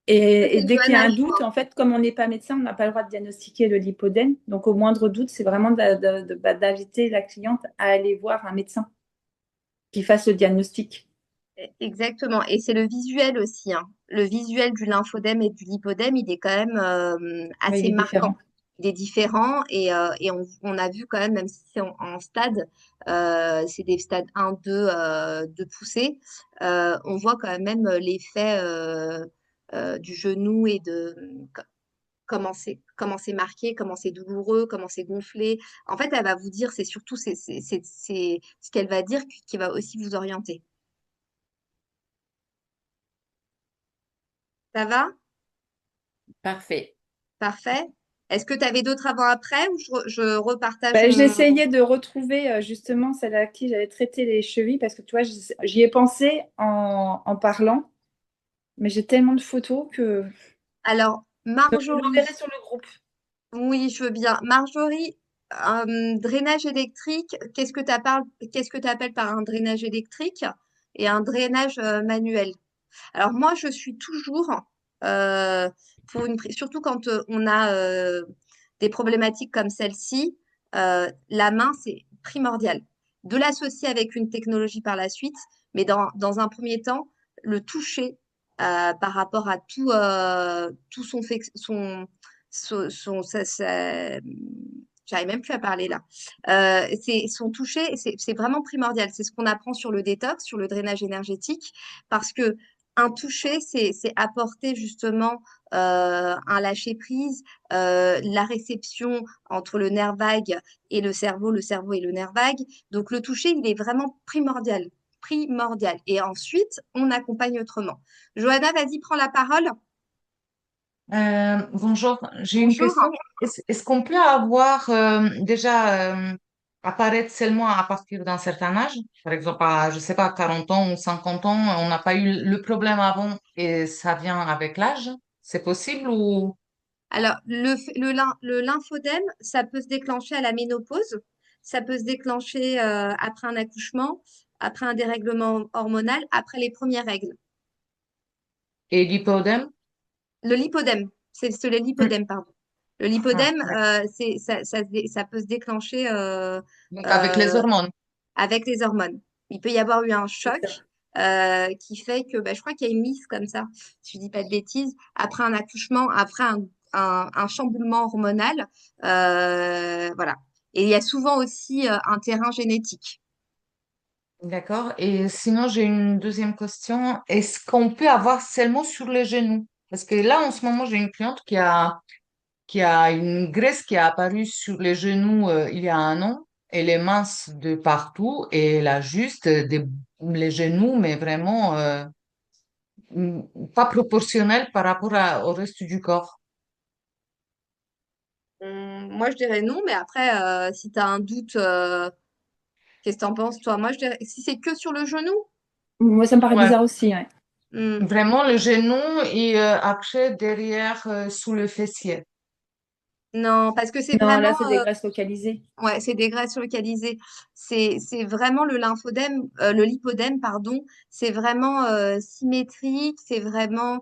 Ça, Et c'est dès qu'il y a Johanna, un je doute, crois. en fait, comme on n'est pas médecin, on n'a pas le droit de diagnostiquer le lipodème. Donc, au moindre doute, c'est vraiment d'inviter la cliente à aller voir un médecin qui fasse le diagnostic. Exactement. Et c'est le visuel aussi, hein. Le visuel du lymphodème et du lipodème, il est quand même Oui, il assez est marquant. différent. Il est différent et on a vu quand même si c'est en stade, c'est des stades 1, 2 de poussée, on voit quand même l'effet du genou et de comment c'est marqué, comment c'est douloureux, comment c'est gonflé. En fait, elle va vous dire, c'est surtout c'est ce qu'elle va dire qui va aussi vous orienter. Ça va? Parfait. Parfait. Est-ce que tu avais d'autres avant-après ou je repartage Ben, mon... j'essayais de retrouver justement celle à qui j'avais traité les chevilles parce que tu vois, j'y ai pensé en parlant, mais j'ai tellement de photos que Alors, je l'enverrai Marjorie, sur le groupe. oui, je veux bien. Marjorie, drainage électrique, qu'est-ce que tu appelles par un drainage électrique et un drainage manuel? Alors moi, je suis toujours surtout quand on a des problématiques comme celle-ci, la main, c'est primordial. De l'associer avec une technologie par la suite, mais dans un premier temps, le toucher par rapport à tout j'arrive même plus à parler là. C'est son toucher, c'est vraiment primordial. C'est ce qu'on apprend sur le détox, sur le drainage énergétique, parce que un toucher, c'est apporter justement un lâcher-prise, la réception entre le nerf vague et le cerveau et le nerf vague. Donc le toucher, il est vraiment primordial, primordial. Et ensuite, on accompagne autrement. Johanna, vas-y, prends la parole. Bonjour, j'ai une Bonjour. question. Est-ce qu'on peut avoir déjà apparaître seulement à partir d'un certain âge? Par exemple, à, je sais pas, 40 ans ou 50 ans, on n'a pas eu le problème avant et ça vient avec l'âge? C'est possible ou... Alors, le lymphodème, ça peut se déclencher à la ménopause, ça peut se déclencher après un accouchement, après un dérèglement hormonal, après les premières règles. Et l'hypodème? Le lipodème, c'est le Hmm. lipodème, pardon. Le Ah, lipodème, d'accord. ça peut se déclencher Donc avec les euh, hormones. avec les hormones. Il peut y avoir eu un C'est choc ça. qui fait que, bah, je crois qu'il y a une mise comme ça, si je dis pas de bêtises, après un accouchement, après un chamboulement hormonal. Voilà. Et il y a souvent aussi un terrain génétique. D'accord. Et sinon, j'ai une deuxième question. Est-ce qu'on peut avoir seulement sur les genoux? Parce que là, en ce moment, j'ai une cliente qui a une graisse qui a apparu sur les genoux il y a un an. Elle est mince de partout et elle a juste les genoux, mais vraiment pas proportionnels par rapport au reste du corps. Moi, je dirais non, mais après, si tu as un doute, qu'est-ce que tu en penses, toi? Moi, je dirais, si c'est que sur le genou, Moi, ça me paraît Ouais, bizarre aussi. Ouais. hmm, vraiment le genou et après derrière sous le fessier. non, parce que c'est Non, vraiment là, c'est des graisses localisées. ouais, c'est des graisses localisées. C'est vraiment le lymphodème, le lipodème, pardon. C'est vraiment symétrique. C'est vraiment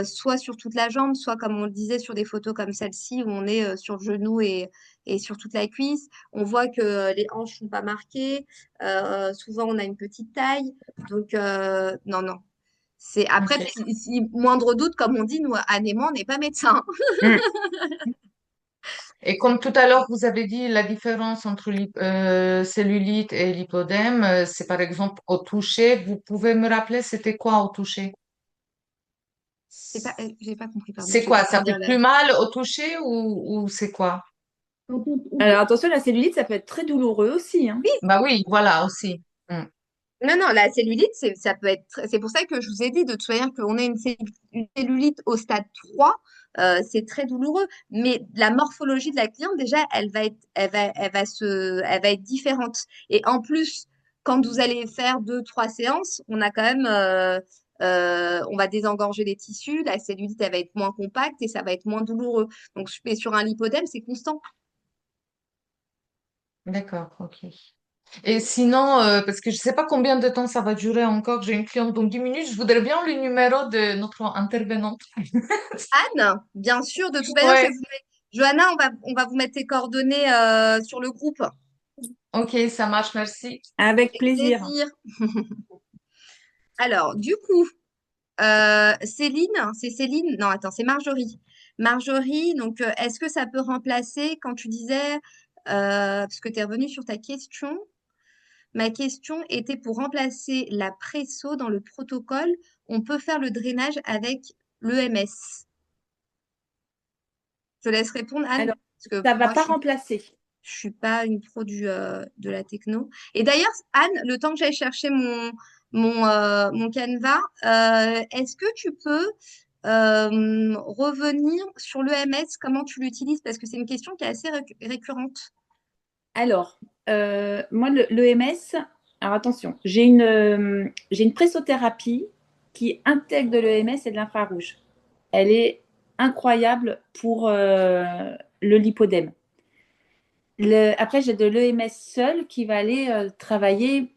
soit sur toute la jambe, soit comme on le disait sur des photos comme celle-ci où on est sur le genou et sur toute la cuisse. On voit que les hanches sont pas marquées. Souvent, on a une petite taille. Donc, non, non. C'est après, Ok. si moindre doute, comme on dit, nous, Anne et moi, on n'est pas médecins. Hmm. Et comme tout à l'heure, vous avez dit la différence entre cellulite et lipodème, c'est par exemple au toucher. Vous pouvez me rappeler, c'était quoi au toucher? J'ai pas compris, pardon. C'est Je vais quoi? peut-être Ça fait redire là. plus mal au toucher ou c'est quoi? Alors attention, la cellulite, ça peut être très douloureux aussi, hein. Bah oui, voilà aussi. Mm. Non, non, la cellulite, ça peut être. C'est pour ça que je vous ai dit de toute manière qu'on ait une cellulite au stade 3, c'est très douloureux. Mais la morphologie de la cliente, déjà, elle va être différente. Et en plus, quand vous allez faire 2, 3 séances, on a quand même, on va désengorger les tissus. La cellulite, elle va être moins compacte et ça va être moins douloureux. Donc, mais sur un lipodème, c'est constant. D'accord, ok. Et sinon, parce que je ne sais pas combien de temps ça va durer encore, j'ai une cliente dans 10 minutes, je voudrais bien le numéro de notre intervenante. Anne, bien sûr, de toute manière, Ouais, Johanna, on va vous mettre tes coordonnées sur le groupe. ok, ça marche, merci. Avec Avec plaisir. plaisir. Alors, du coup, Céline, c'est Céline? Non, attends, c'est Marjorie. Marjorie, donc, est-ce que ça peut remplacer quand tu disais, parce que tu es revenue sur ta question, ma question était pour remplacer la presso dans le protocole, on peut faire le drainage avec l'EMS. Je te laisse répondre, Anne, Alors, parce que ça va moi, pas remplacer. je suis pas une pro de la techno. Et d'ailleurs, Anne, le temps que j'aille chercher mon Canva, est-ce que tu peux revenir sur l'EMS, comment tu l'utilises? Parce que c'est une question qui est assez récurrente. Alors, moi, l'EMS, alors attention, j'ai une pressothérapie qui intègre de l'EMS et de l'infrarouge. Elle est incroyable pour le lipodème. Après, j'ai de l'EMS seul qui va aller travailler.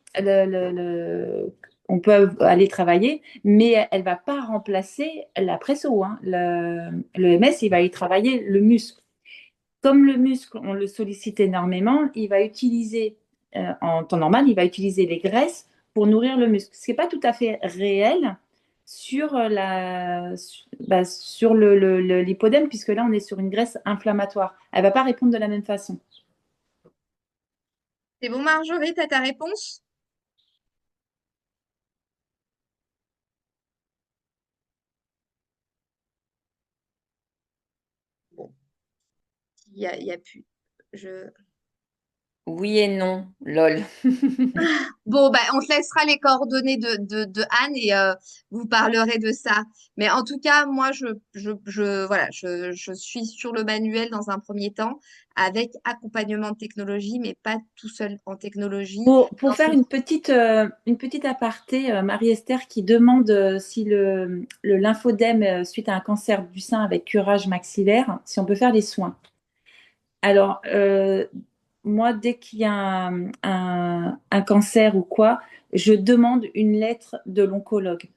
On peut aller travailler, mais elle va pas remplacer la presso, hein. L'EMS, il va y travailler le muscle. Comme le muscle, on le sollicite énormément, il va utiliser, en temps normal, il va utiliser les graisses pour nourrir le muscle. Ce qui n'est pas tout à fait réel sur, sur l'hypodème, puisque là, on est sur une graisse inflammatoire. Elle ne va pas répondre de la même façon. C'est bon, Marjorie, tu as ta réponse? Bon, il y a plus. Je... Oui et non, lol. Bon, bah, on te laissera les coordonnées de Anne et vous parlerez de ça. Mais en tout cas, moi, voilà, je suis sur le manuel dans un premier temps avec accompagnement de technologie, mais pas tout seul en technologie. Pour faire une petite aparté, Marie-Esther qui demande si le lymphodème suite à un cancer du sein avec curage maxillaire, si on peut faire les soins. Alors, moi, dès qu'il y a un cancer ou quoi, je demande une lettre de l'oncologue.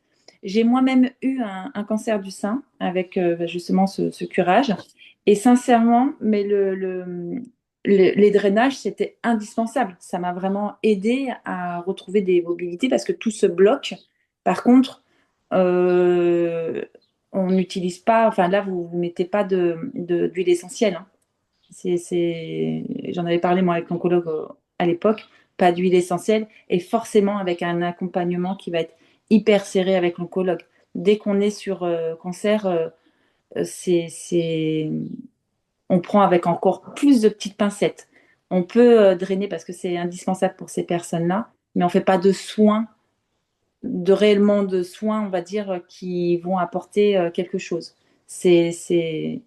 J'ai moi-même eu un cancer du sein avec justement ce curage. Et sincèrement, mais les drainages, c'était indispensable. Ça m'a vraiment aidé à retrouver des mobilités parce que tout se bloque. Par contre, euh, on n'utilise pas, enfin là, vous ne mettez pas d'huile essentielle, hein. J'en avais parlé moi avec l'oncologue à l'époque, pas d'huile essentielle et forcément avec un accompagnement qui va être hyper serré avec l'oncologue. Dès qu'on est sur cancer, on prend avec encore plus de petites pincettes. On peut drainer parce que c'est indispensable pour ces personnes-là, mais on ne fait pas de soins, réellement de soins, on va dire, qui vont apporter quelque chose. C'est,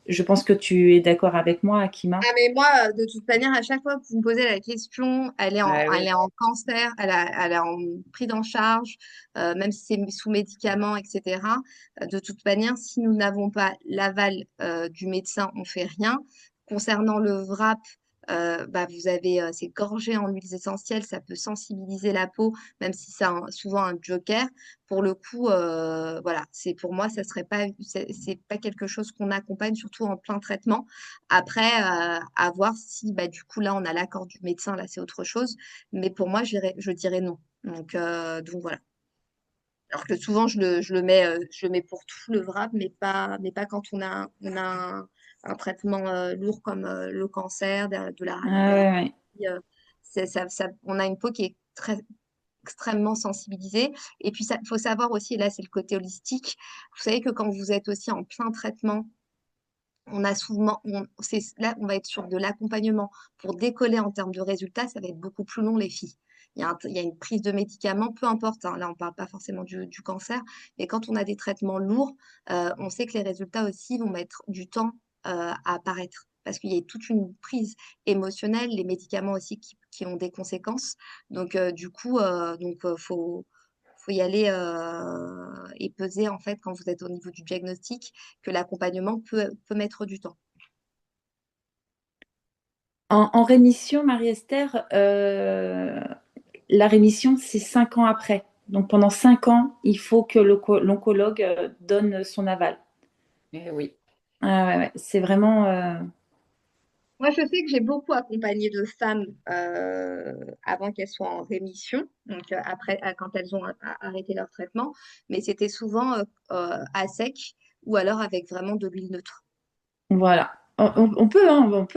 je pense que tu es d'accord avec moi, Akima. Ah, mais moi, de toute manière, à chaque fois que vous me posez la question, Ah elle oui. est en cancer, elle est en prise en charge, même si c'est sous médicaments, etc. De toute manière, si nous n'avons pas l'aval du médecin, on fait rien. Concernant le VRAP, bah, c'est gorgé en huiles essentielles, ça peut sensibiliser la peau, même si c'est souvent un joker. Pour le coup, voilà, pour moi, ça serait pas, c'est pas quelque chose qu'on accompagne, surtout en plein traitement. Après, à voir si, bah, du coup, là, on a l'accord du médecin, là, c'est autre chose. Mais pour moi, je dirais non. Donc voilà. Alors que souvent, je le mets pour tout le VRAP, mais pas quand on a un traitement lourd comme le cancer, de la Ah radiothérapie. ouais, ouais. On a une peau qui est extrêmement sensibilisée. Et puis, il faut savoir aussi, et là, c'est le côté holistique. Vous savez que quand vous êtes aussi en plein traitement, on a souvent, là, on va être sur de l'accompagnement. Pour décoller en termes de résultats, ça va être beaucoup plus long, les filles. Il y a une prise de médicaments, peu importe, hein, là, on ne parle pas forcément du cancer, mais quand on a des traitements lourds, on sait que les résultats aussi vont mettre du temps à apparaître. Parce qu'il y a toute une prise émotionnelle, les médicaments aussi qui ont des conséquences. Donc, du coup, faut y aller et peser, en fait, quand vous êtes au niveau du diagnostic, que l'accompagnement peut mettre du temps. En rémission, Marie-Esther, la rémission, c'est 5 ans après. Donc pendant 5 ans, il faut que l'oncologue donne son aval. Eh oui. Ah ouais, ouais. C'est vraiment... Moi, je sais que j'ai beaucoup accompagné de femmes avant qu'elles soient en rémission, donc après, quand elles ont arrêté leur traitement, mais c'était souvent à sec ou alors avec vraiment de l'huile neutre. Voilà. On peut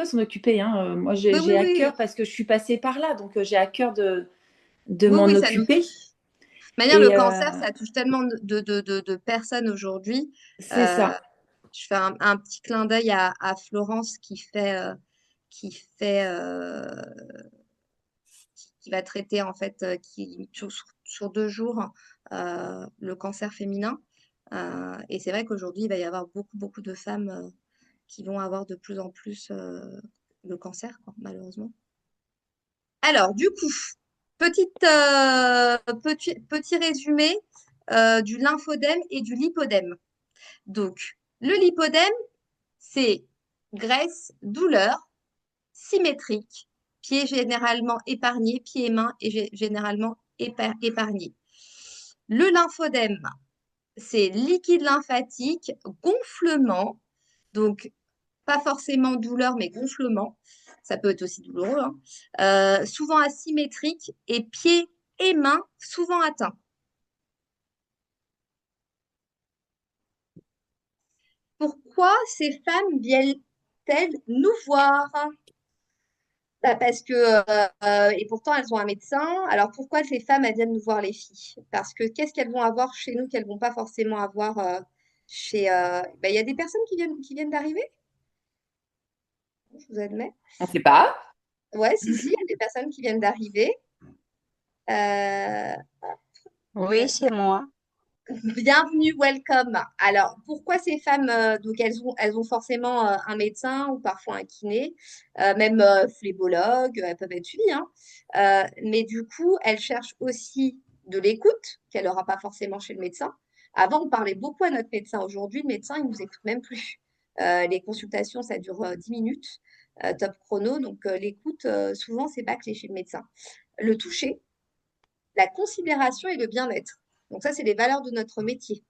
s'en occuper, hein. Moi, Oui, oui, j'ai à oui, cœur parce que je suis passée par là, donc j'ai à cœur de oui, m'en oui, ça nous occuper. touche. De manière, le Et cancer, ça touche tellement de personnes aujourd'hui. c'est Euh, ça. je fais un petit clin d'œil à Florence qui fait qui va traiter en fait sur 2 jours le cancer féminin. Et c'est vrai qu'aujourd'hui, il va y avoir beaucoup de femmes qui vont avoir de plus en plus le cancer, quoi, malheureusement. Alors, du coup, petit résumé du lymphodème et du lipodème. Donc, le lipodème, c'est graisse, douleur, symétrique, pieds généralement épargnés, pieds et mains généralement épargnés. Le lymphodème, c'est liquide lymphatique, gonflement, donc pas forcément douleur, mais gonflement. Ça peut être aussi douloureux, hein. Souvent asymétrique et pieds et mains souvent atteints. Pourquoi ces femmes viennent-elles nous voir? Bah, parce que, et pourtant elles ont un médecin. Alors pourquoi ces femmes, elles viennent nous voir les filles? Parce que qu'est-ce qu'elles vont avoir chez nous qu'elles vont pas forcément avoir chez. Bah, il y a des personnes qui viennent d'arriver, je vous admets. On ne sait pas. Ouais, si, il y a des personnes qui viennent d'arriver. Euh, Oui, c'est moi. Bienvenue, welcome. Alors, pourquoi ces femmes, donc elles ont forcément un médecin ou parfois un kiné, même phlébologue, elles peuvent être suivies, hein. Mais du coup, elles cherchent aussi de l'écoute qu'elle n'aura pas forcément chez le médecin. Avant, on parlait beaucoup à notre médecin. Aujourd'hui, le médecin, il ne nous écoute même plus. Les consultations, ça dure 10 minutes, top chrono. Donc, l'écoute, souvent, c'est bâclé chez le médecin. Le toucher, la considération et le bien-être. Donc ça, c'est les valeurs de notre métier.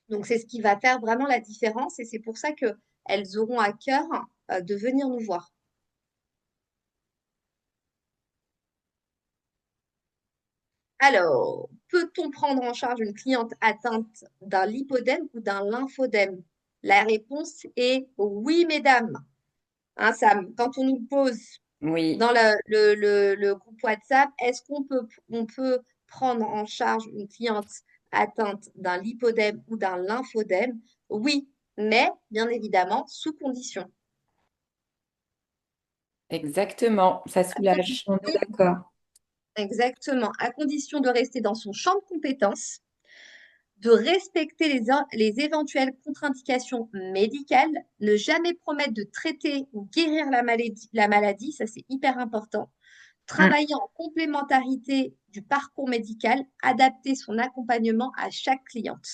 Donc c'est ce qui va faire vraiment la différence et c'est pour ça qu'elles auront à cœur de venir nous voir. Alors, peut-on prendre en charge une cliente atteinte d'un lipodème ou d'un lymphodème? La réponse est oui, mesdames. Hein, Sam, quand on nous pose Oui, dans le groupe WhatsApp, est-ce qu'on peut prendre en charge une cliente atteinte d'un lipodème ou d'un lymphodème? Oui, mais bien évidemment, sous condition. exactement. Ça À soulage. On condition, est d'accord. exactement, à condition de rester dans son champ de compétences, de respecter les éventuelles contre-indications médicales, ne jamais promettre de traiter ou guérir la maladie, ça c'est hyper important. Mm. Travailler en complémentarité du parcours médical, adapter son accompagnement à chaque cliente.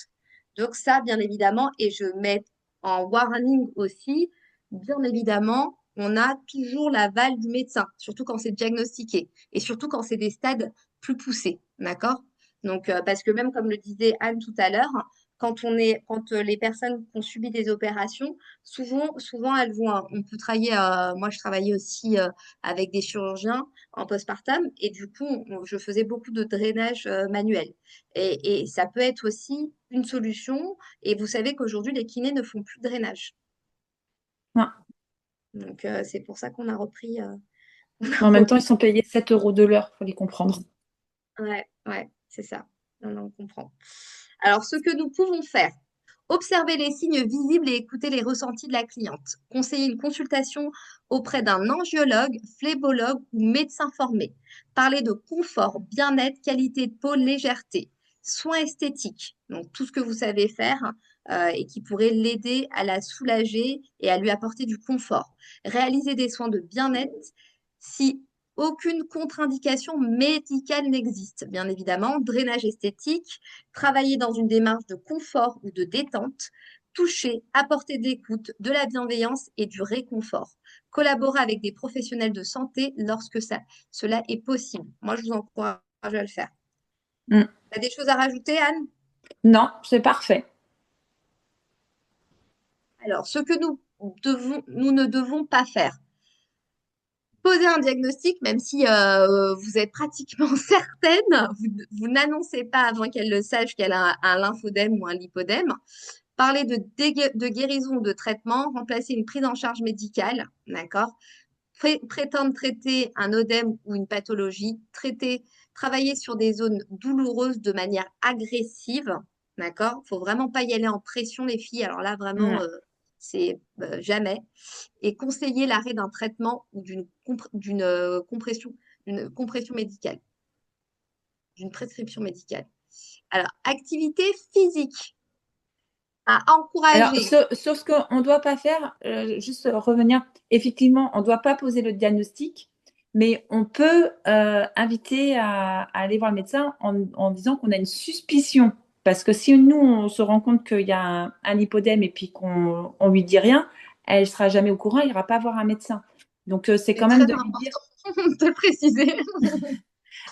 Donc ça, bien évidemment, et je mets en warning aussi, bien évidemment, on a toujours l'aval du médecin, surtout quand c'est diagnostiqué et surtout quand c'est des stades plus poussés, d'accord? Donc, parce que même comme le disait Anne tout à l'heure, quand les personnes qui ont subi des opérations, souvent elles vont, on peut travailler, moi je travaillais aussi avec des chirurgiens en postpartum. Et du coup, je faisais beaucoup de drainage manuel. Et ça peut être aussi une solution. Et vous savez qu'aujourd'hui, les kinés ne font plus de drainage. Ah. Donc, c'est pour ça qu'on a repris. On a En même temps, ils repris. sont payés 7 euros de l'heure, il faut les comprendre. Ouais, c'est ça. Non, non, on comprend. Alors, ce que nous pouvons faire, observer les signes visibles et écouter les ressentis de la cliente. Conseiller une consultation auprès d'un angiologue, phlébologue ou médecin formé. Parler de confort, bien-être, qualité de peau, légèreté. Soins esthétiques, donc tout ce que vous savez faire et qui pourrait l'aider à la soulager et à lui apporter du confort. Réaliser des soins de bien-être si aucune contre-indication médicale n'existe. Bien évidemment, drainage esthétique, travailler dans une démarche de confort ou de détente, toucher, apporter de l'écoute, de la bienveillance et du réconfort. Collaborer avec des professionnels de santé lorsque cela est possible. Moi, je vous encourage à le faire. Mm. Tu as des choses à rajouter, Anne? Non, c'est parfait. Alors, ce que nous ne devons pas faire. Poser un diagnostic, même si vous êtes pratiquement certaine, vous n'annoncez pas avant qu'elle le sache qu'elle a un lymphodème ou un lipodème. Parler de guérison ou de traitement, remplacer une prise en charge médicale, d'accord? Prétendre traiter un œdème ou une pathologie, travailler sur des zones douloureuses de manière agressive, d'accord? Faut vraiment pas y aller en pression, les filles. Alors là, vraiment, Non. c'est jamais. Et conseiller l'arrêt d'un traitement ou d'une compression médicale, d'une prescription médicale. Alors, activité physique à Alors, encourager. sur ce qu'on ne doit pas faire, juste revenir, effectivement, on ne doit pas poser le diagnostic, mais on peut inviter à aller voir le médecin en disant qu'on a une suspicion. Parce que si nous, on se rend compte qu'il y a un lipodème et puis qu'on ne lui dit rien, elle ne sera jamais au courant, elle n'ira pas voir un médecin. Donc, c'est C'est quand très même de lui dire, important de le préciser.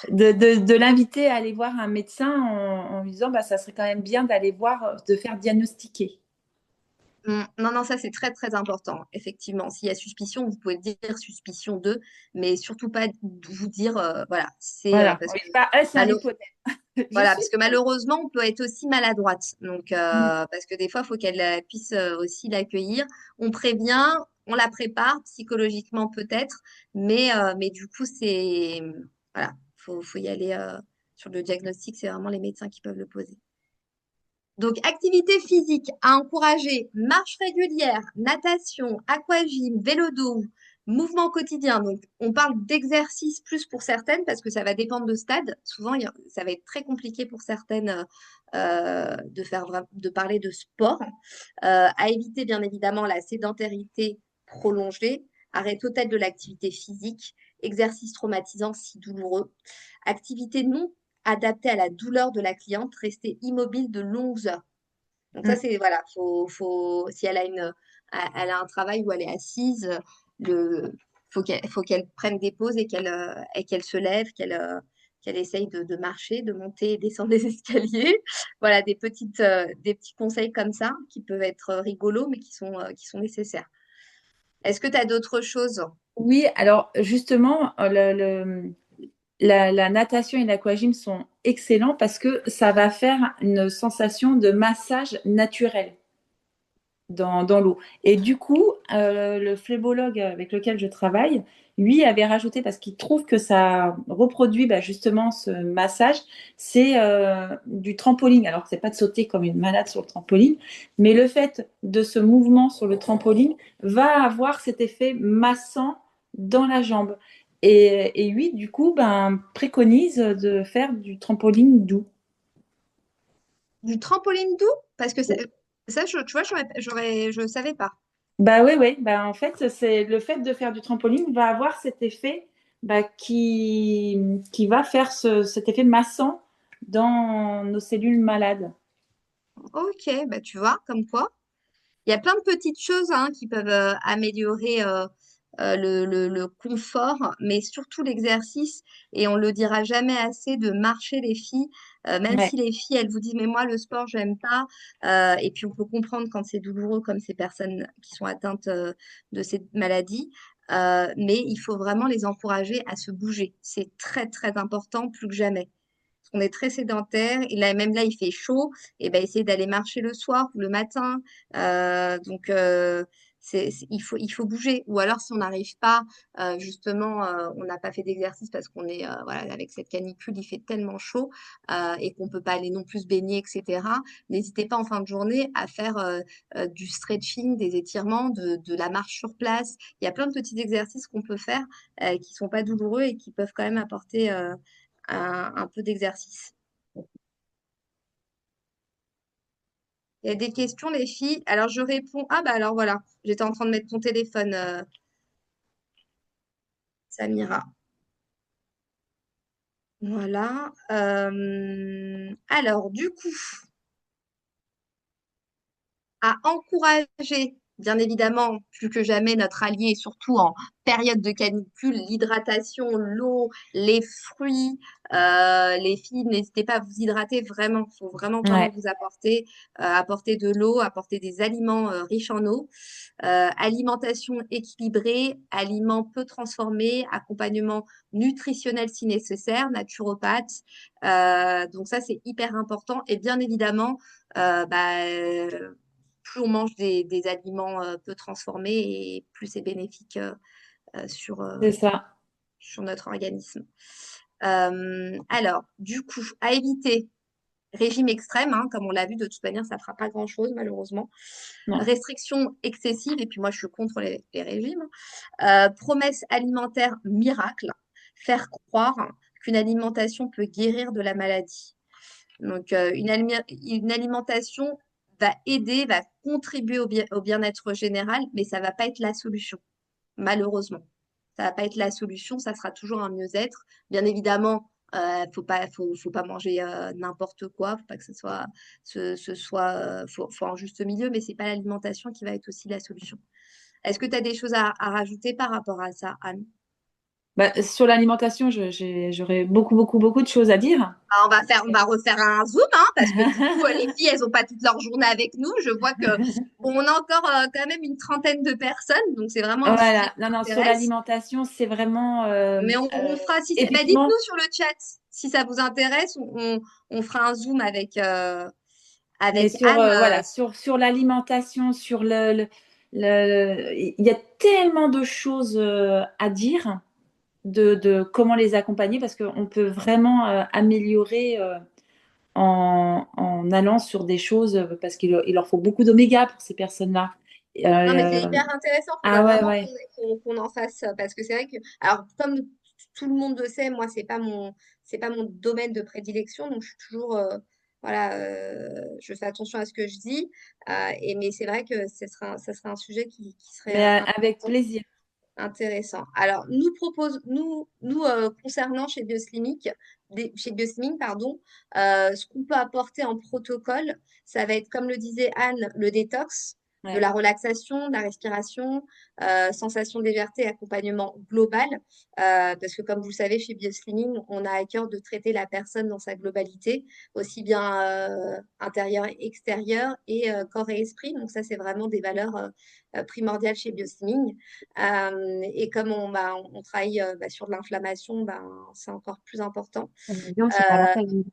de l'inviter à aller voir un médecin en lui disant, bah, ça serait quand même bien d'aller voir, de faire diagnostiquer. Non, non, ça c'est très très important, effectivement. S'il y a suspicion, vous pouvez dire suspicion de, mais surtout pas vous dire, voilà, c'est Voilà, parce oui, que pas, elle, c'est un malo- lipodème. Je voilà, suis. parce que malheureusement, on peut être aussi maladroite. Donc, Mm. parce que des fois, il faut qu'elle puisse aussi l'accueillir. On prévient, on la prépare psychologiquement peut-être, mais du coup, voilà, faut y aller sur le diagnostic, c'est vraiment les médecins qui peuvent le poser. Donc, activité physique à encourager, marche régulière, natation, aquagym, vélo-dos, mouvement quotidien. Donc, on parle d'exercice plus pour certaines parce que ça va dépendre de stade. Souvent, ça va être très compliqué pour certaines de parler de sport. À éviter, bien évidemment, la sédentarité prolongée, arrêt total de l'activité physique, exercice traumatisant si douloureux, activité non adaptée à la douleur de la cliente, rester immobile de longues heures. Donc ça, Mm. c'est, voilà, si elle a un travail où elle est assise, faut qu'elle prenne des pauses et qu'elle se lève, qu'elle essaye de marcher, de monter et descendre les escaliers. Voilà, des petits conseils comme ça qui peuvent être rigolos, mais qui sont nécessaires. Est-ce que tu as d'autres choses? Oui, alors justement, la natation et l'aquagym sont excellents parce que ça va faire une sensation de massage naturel dans l'eau. Et du coup, le phlébologue avec lequel je travaille, lui avait rajouté, parce qu'il trouve que ça reproduit bah, justement ce massage, c'est du trampoline. Alors, c'est pas de sauter comme une malade sur le trampoline, mais le fait de ce mouvement sur le trampoline va avoir cet effet massant dans la jambe. Et lui, du coup, ben, préconise de faire du trampoline doux. Du trampoline doux? Parce que ça, tu vois, je savais pas. Bah oui, oui. Bah, en fait, c'est le fait de faire du trampoline va avoir cet effet bah, qui va faire cet effet massant dans nos cellules malades. Ok, bah tu vois, comme quoi. Il y a plein de petites choses hein, qui peuvent améliorer le confort, mais surtout l'exercice. Et on le dira jamais assez de marcher les filles, même Ouais. si les filles, elles vous disent, mais moi, le sport, j'aime pas. Et puis, on peut comprendre quand c'est douloureux, comme ces personnes qui sont atteintes de cette maladie. Mais il faut vraiment les encourager à se bouger. C'est très, très important, plus que jamais. Parce qu'on est très sédentaire. Et là, même là, il fait chaud. Et ben, essayer d'aller marcher le soir ou le matin. Donc, il faut bouger. Ou alors, si on n'arrive pas, justement, on n'a pas fait d'exercice parce qu'on est, voilà, avec cette canicule, il fait tellement chaud et qu'on peut pas aller non plus se baigner, etc. N'hésitez pas en fin de journée à faire du stretching, des étirements, de la marche sur place. Il y a plein de petits exercices qu'on peut faire qui sont pas douloureux et qui peuvent quand même apporter un peu d'exercice. Il y a des questions, les filles. Alors, je réponds. Ah, bah alors voilà, j'étais en train de mettre ton téléphone, Samira. Voilà. Alors, du coup, à encourager, bien évidemment, plus que jamais, notre allié, surtout en période de canicule, l'hydratation, l'eau, les fruits. Les filles, n'hésitez pas à vous hydrater vraiment. Il faut vraiment, vraiment Ouais, vous apporter de l'eau, apporter des aliments riches en eau. Alimentation équilibrée, aliments peu transformés, accompagnement nutritionnel si nécessaire, naturopathe. Donc ça, c'est hyper important. Et bien évidemment, plus on mange des aliments peu transformés et plus c'est bénéfique euh, sur, euh, c'est ça. sur notre organisme. Alors, du coup, à éviter, régime extrême, hein, comme on l'a vu, de toute manière, ça ne fera pas grand-chose, malheureusement. Non. Restrictions excessives, et puis moi, je suis contre les régimes. Promesses alimentaires miracle, faire croire qu'une alimentation peut guérir de la maladie. Donc, une alimentation va aider, va contribuer au bien-être général, mais ça ne va pas être la solution, malheureusement. Ça ne va pas être la solution, ça sera toujours un mieux-être. Bien évidemment, faut pas manger n'importe quoi, faut pas que faut un juste milieu, mais c'est pas l'alimentation qui va être aussi la solution. Est-ce que tu as des choses à rajouter par rapport à ça, Anne? Bah, sur l'alimentation, j'aurais beaucoup, beaucoup, beaucoup de choses à dire. Ah, on va refaire un zoom, hein, parce que du coup, les filles, elles n'ont pas toute leur journée avec nous. Je vois que bon, on a encore quand même une trentaine de personnes, donc c'est vraiment un sujet Voilà, qui non, non, sur m'intéresse. l'alimentation, c'est vraiment Mais on fera, si c'est, bah, effectivement, dites-nous sur le chat si ça vous intéresse, on fera un zoom mais avec sur Anne. voilà, sur l'alimentation, sur il y a tellement de choses à dire de comment les accompagner parce qu'on peut vraiment améliorer en allant sur des choses parce il leur faut beaucoup d'oméga pour ces personnes-là. Non, mais c'est Euh, hyper intéressant. Il faudrait ah ouais, vraiment ouais. qu'on en fasse parce que c'est vrai que, alors, comme tout le monde le sait, moi, c'est pas mon domaine de prédilection, donc je suis toujours, voilà, je fais attention à ce que je dis. Mais c'est vrai que ça serait un sujet qui serait Mais avec plaisir. intéressant. Alors, concernant chez Bioslimming, pardon, ce qu'on peut apporter en protocole, ça va être, comme le disait Anne, le détox, de Ouais. la relaxation, de la respiration, sensation de légèreté, accompagnement global. Parce que, comme vous le savez, chez Bioslimming, on a à cœur de traiter la personne dans sa globalité, aussi bien intérieur et extérieur, et corps et esprit. Donc, ça, c'est vraiment des valeurs primordiales chez Bioslimming. Et comme on travaille sur de l'inflammation, c'est encore plus important. Non, c'est pas la Euh, peine.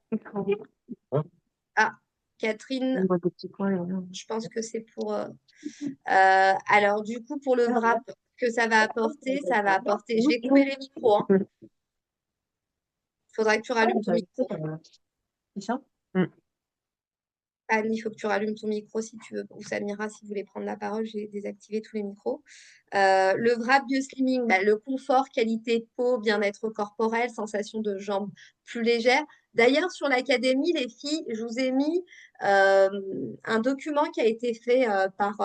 ah, Catherine, On voit des petits points, là. je pense que c'est pour... alors, du coup, pour le wrap que ça va apporter, Je vais couper les micros, hein. Il faudra que tu rallumes ton micro. C'est ça? Anne, il faut que tu rallumes ton micro si tu veux, ou Samira, si vous voulez prendre la parole, j'ai désactivé tous les micros. Le wrap bioslimming, le confort, qualité de peau, bien-être corporel, sensation de jambes plus légères. D'ailleurs, sur l'académie, les filles, je vous ai mis un document qui a été fait par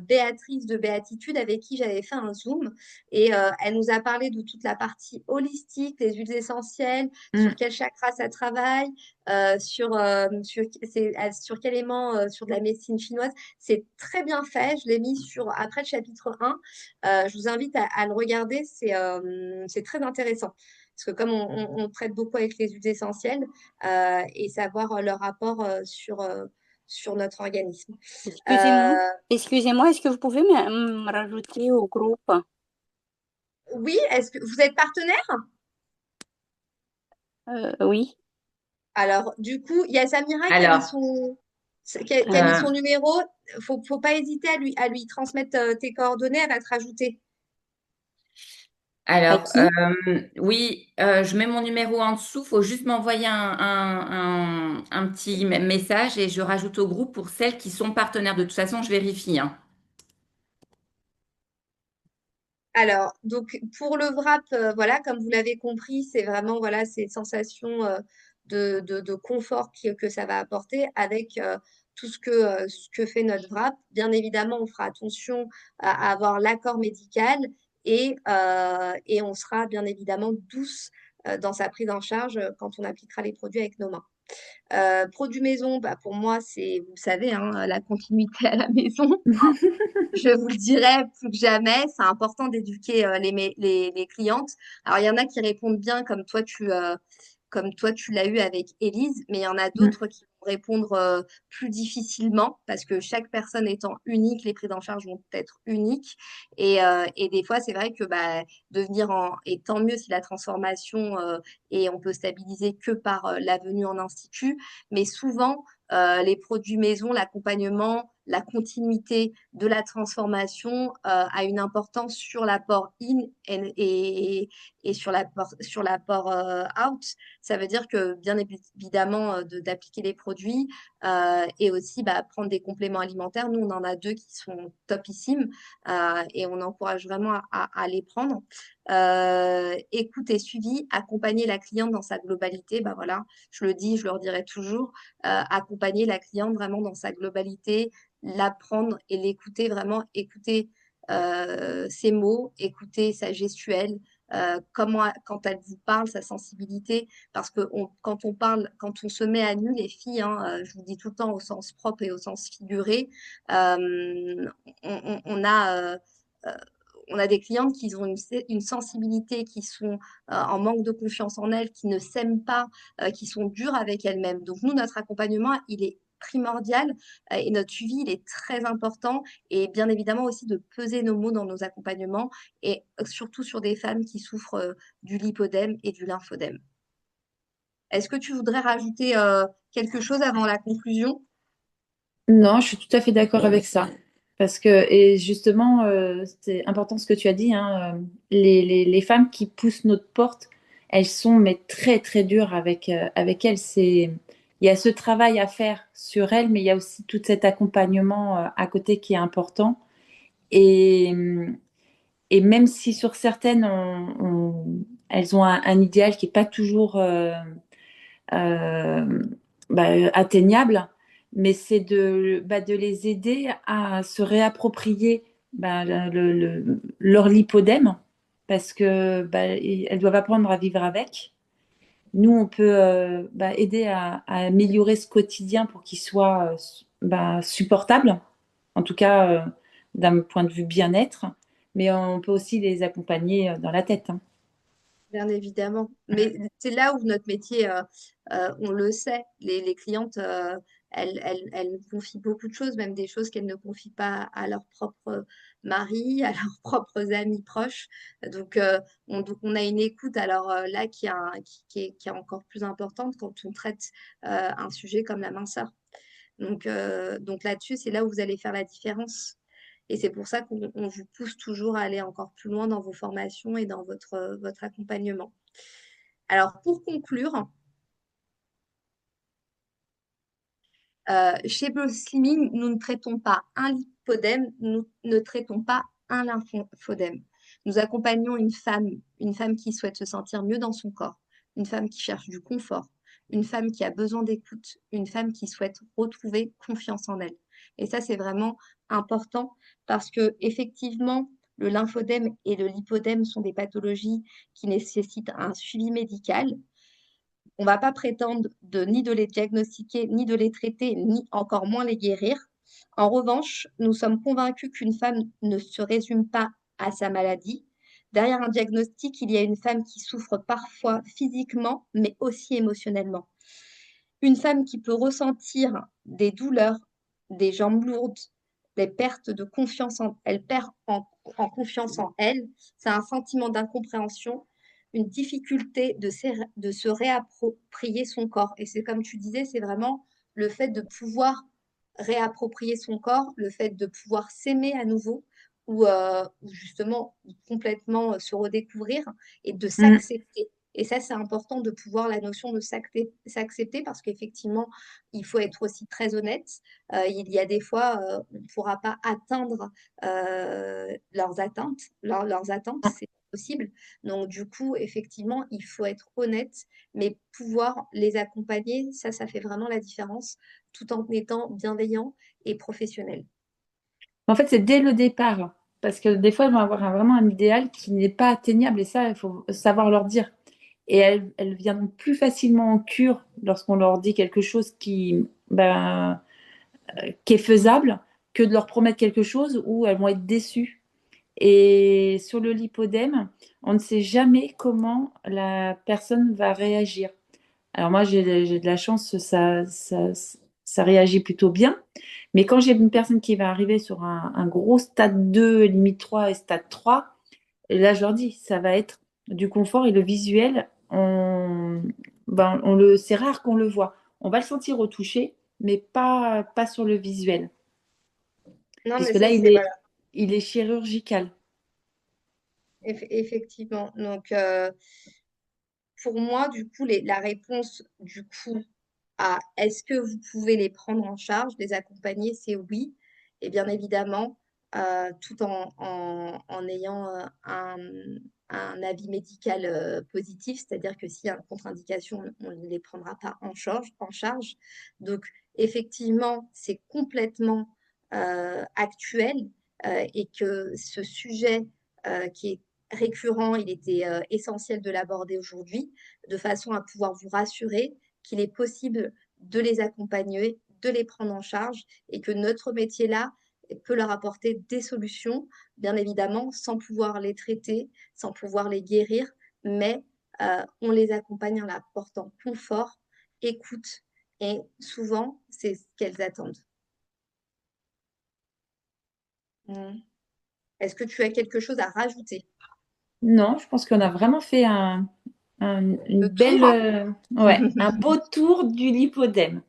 Béatrice de Béatitude, avec qui j'avais fait un Zoom. Et elle nous a parlé de toute la partie holistique, les huiles essentielles, sur quel chakra ça travaille, sur quel élément, sur de la médecine chinoise. C'est très bien fait. Je l'ai mis après le chapitre 1. Je vous invite à le regarder. C'est très intéressant. Parce que comme on traite beaucoup avec les huiles essentielles et savoir leur rapport sur notre organisme. Excusez-moi. Excusez-moi, est-ce que vous pouvez me rajouter au groupe? Oui, est-ce que vous êtes partenaire? Oui. Alors, du coup, il y a Samira qui a mis Alors, son... Quel est Euh, son numéro? Faut pas hésiter à lui transmettre tes coordonnées, elle va te rajouter. À alors, qui? oui, je mets mon numéro en dessous. Faut juste m'envoyer un petit message et je rajoute au groupe pour celles qui sont partenaires. De toute façon, je vérifie, hein. Alors, donc pour le wrap, voilà, comme vous l'avez compris, c'est vraiment voilà, ces sensations de confort que ça va apporter avec tout ce que fait notre wrap. Bien évidemment, on fera attention à avoir l'accord médical et on sera bien évidemment douce dans sa prise en charge quand on appliquera les produits avec nos mains. Produits maison, bah, pour moi, c'est, vous le savez, hein, la continuité à la maison. Je vous le dirai plus que jamais, c'est important d'éduquer les clientes. Alors, il y en a qui répondent bien, comme toi, tu l'as eu avec Élise, mais il y en a Mm. d'autres qui vont répondre plus difficilement parce que chaque personne étant unique, les prises en charge vont être uniques. Et des fois, c'est vrai que bah, et tant mieux si la transformation et on peut stabiliser que par la venue en institut, mais souvent, les produits maison, l'accompagnement, la continuité de la transformation a une importance sur l'apport in et sur l'apport out. Ça veut dire que bien évidemment d'appliquer les produits et aussi bah, prendre des compléments alimentaires. Nous, on en a deux qui sont topissimes et on encourage vraiment à les prendre. Écoute et suivi, accompagner la cliente dans sa globalité. Bah voilà, je le dis, je le redirai toujours, accompagner la cliente vraiment dans sa globalité, l'apprendre et l'écouter, vraiment écouter ses mots, écouter sa gestuelle, quand elle vous parle, sa sensibilité, parce que quand on parle, quand on se met à nu, les filles, hein, je vous dis tout le temps au sens propre et au sens figuré, on a on a des clientes qui ont une sensibilité, qui sont en manque de confiance en elles, qui ne s'aiment pas, qui sont dures avec elles-mêmes. Donc nous, notre accompagnement, il est primordial et notre suivi, il est très important. Et bien évidemment aussi de peser nos mots dans nos accompagnements et surtout sur des femmes qui souffrent du lipodème et du lymphodème. Est-ce que tu voudrais rajouter quelque chose avant la conclusion? Non, je suis tout à fait d'accord avec ça. Parce que, et justement, c'est important ce que tu as dit, hein, les femmes qui poussent notre porte, elles sont mais très très dures avec elles. Il y a ce travail à faire sur elles, mais il y a aussi tout cet accompagnement à côté qui est important. Et, et même si sur certaines, elles ont un idéal qui n'est pas toujours euh, atteignable, mais c'est de les aider à se réapproprier leur lipodème, parce que elles doivent apprendre à vivre avec. Nous, on peut aider à améliorer ce quotidien pour qu'il soit supportable, en tout cas d'un point de vue bien-être, mais on peut aussi les accompagner dans la tête, hein. Bien évidemment. Mais c'est là où notre métier, on le sait, les clientes, elles nous confient beaucoup de choses, même des choses qu'elles ne confient pas à leur propre mari, à leurs propres amis proches. Donc on a une écoute alors là qui est encore plus importante quand on traite un sujet comme la minceur. Donc là-dessus, c'est là où vous allez faire la différence. Et c'est pour ça qu'on vous pousse toujours à aller encore plus loin dans vos formations et dans votre accompagnement. Alors, pour conclure, chez Blue Slimming, nous ne traitons pas un lipodème, nous ne traitons pas un lymphodème. Nous accompagnons une femme qui souhaite se sentir mieux dans son corps, une femme qui cherche du confort, une femme qui a besoin d'écoute, une femme qui souhaite retrouver confiance en elle. Et ça, c'est vraiment important parce que effectivement, le lymphodème et le lipodème sont des pathologies qui nécessitent un suivi médical. On ne va pas prétendre ni de les diagnostiquer, ni de les traiter, ni encore moins les guérir. En revanche, nous sommes convaincus qu'une femme ne se résume pas à sa maladie. Derrière un diagnostic, il y a une femme qui souffre parfois physiquement, mais aussi émotionnellement. Une femme qui peut ressentir des douleurs, des jambes lourdes, des pertes de confiance elle perd en confiance en elle. C'est un sentiment d'incompréhension, une difficulté de se réapproprier son corps. Et c'est comme tu disais, c'est vraiment le fait de pouvoir réapproprier son corps, le fait de pouvoir s'aimer à nouveau ou justement complètement se redécouvrir et de Mm. s'accepter. Et ça, c'est important de pouvoir la notion de s'accepter parce qu'effectivement, il faut être aussi très honnête. Il y a des fois, on ne pourra pas atteindre leurs attentes, c'est possible. Donc, du coup, effectivement, il faut être honnête, mais pouvoir les accompagner, ça fait vraiment la différence, tout en étant bienveillant et professionnel. En fait, c'est dès le départ. Parce que des fois, elles vont avoir vraiment un idéal qui n'est pas atteignable. Et ça, il faut savoir leur dire. Et elles viendront plus facilement en cure lorsqu'on leur dit quelque chose qui est faisable que de leur promettre quelque chose où elles vont être déçues. Et sur le lipodème, on ne sait jamais comment la personne va réagir. Alors moi, j'ai de la chance, ça réagit plutôt bien. Mais quand j'ai une personne qui va arriver sur un gros stade 2, limite 3 et stade 3, et là, je leur dis, ça va être du confort et le visuel, c'est rare qu'on le voit. On va le sentir au toucher, mais pas sur le visuel. Non, mais Puisque ça, là, c'est voilà, il est chirurgical. effectivement. Donc, pour moi, du coup, la réponse du coup à est-ce que vous pouvez les prendre en charge, les accompagner, c'est oui. Et bien évidemment, tout en ayant un avis médical positif, c'est-à-dire que s'il y a une contre-indication, on ne les prendra pas en charge. Donc, effectivement, c'est complètement actuel et que ce sujet qui est récurrent, il était essentiel de l'aborder aujourd'hui, de façon à pouvoir vous rassurer qu'il est possible de les accompagner, de les prendre en charge et que notre métier-là peut leur apporter des solutions, bien évidemment, sans pouvoir les traiter, sans pouvoir les guérir, mais on les accompagne en leur apportant confort, écoute et souvent, c'est ce qu'elles attendent. Mm. Est-ce que tu as quelque chose à rajouter? Non, je pense qu'on a vraiment fait une Le belle, tour. un beau tour du lipodème.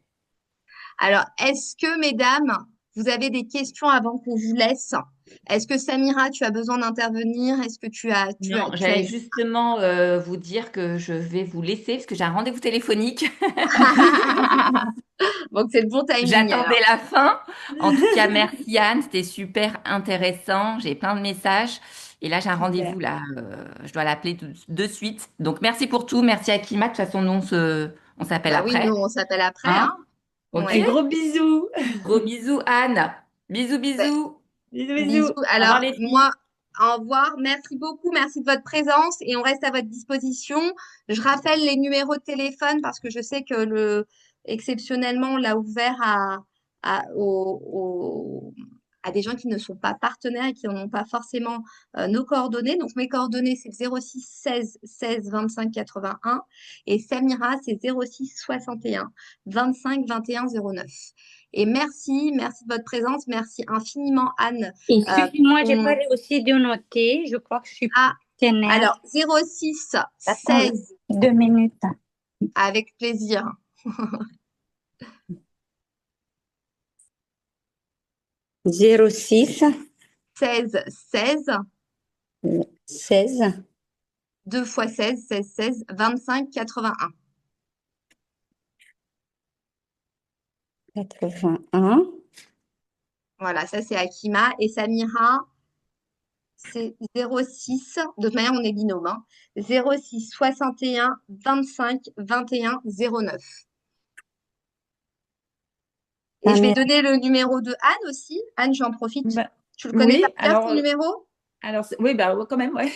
Alors, est-ce que, mesdames, vous avez des questions avant qu'on vous laisse? Est-ce que Samira, tu as besoin d'intervenir? Est-ce que Non, j'allais justement vous dire que je vais vous laisser parce que j'ai un rendez-vous téléphonique. Donc, c'est le bon timing alors. J'attendais la fin. En tout cas, merci Anne, c'était super intéressant. J'ai plein de messages. Et là, j'ai un Super. rendez-vous là. Je dois l'appeler de suite. Donc, merci pour tout. Merci Akima. De toute façon, nous, on s'appelle Bah oui, après. nous, on s'appelle après, Hein? hein. Ok. Un Ouais. gros bisou. Gros bisous, Anne. Bisous, Bah, bisous. Bisous, bisous. bisous. Au revoir, Alors, les filles. moi, au revoir. Merci beaucoup. Merci de votre présence et on reste à votre disposition. Je rappelle les numéros de téléphone parce que je sais que exceptionnellement, on l'a ouvert à, aux- aux- à des gens qui ne sont pas partenaires et qui n'ont pas forcément nos coordonnées. Donc, mes coordonnées, c'est 06 16 16 25 81 et Samira, c'est 06 61 25 21 09. Et merci de votre présence. Merci infiniment, Anne. Excusez-moi, j'ai On- parlé aussi de noter. Je crois que je suis Ah, partenaire. alors 06 Attends, 16, 2 minutes. avec plaisir. 06 16 16, 16 2 fois 16, 16 16, 25 81. 81 Voilà, ça c'est Akima. Et Samira, c'est 06. De toute manière, on est binôme. Hein. 06 61 25 21 09. Et je vais Samira. donner le numéro de Anne aussi. Anne, j'en profite. Bah, Tu le connais oui, par cœur, ton numéro? oui, bah, ouais, quand même, ouais.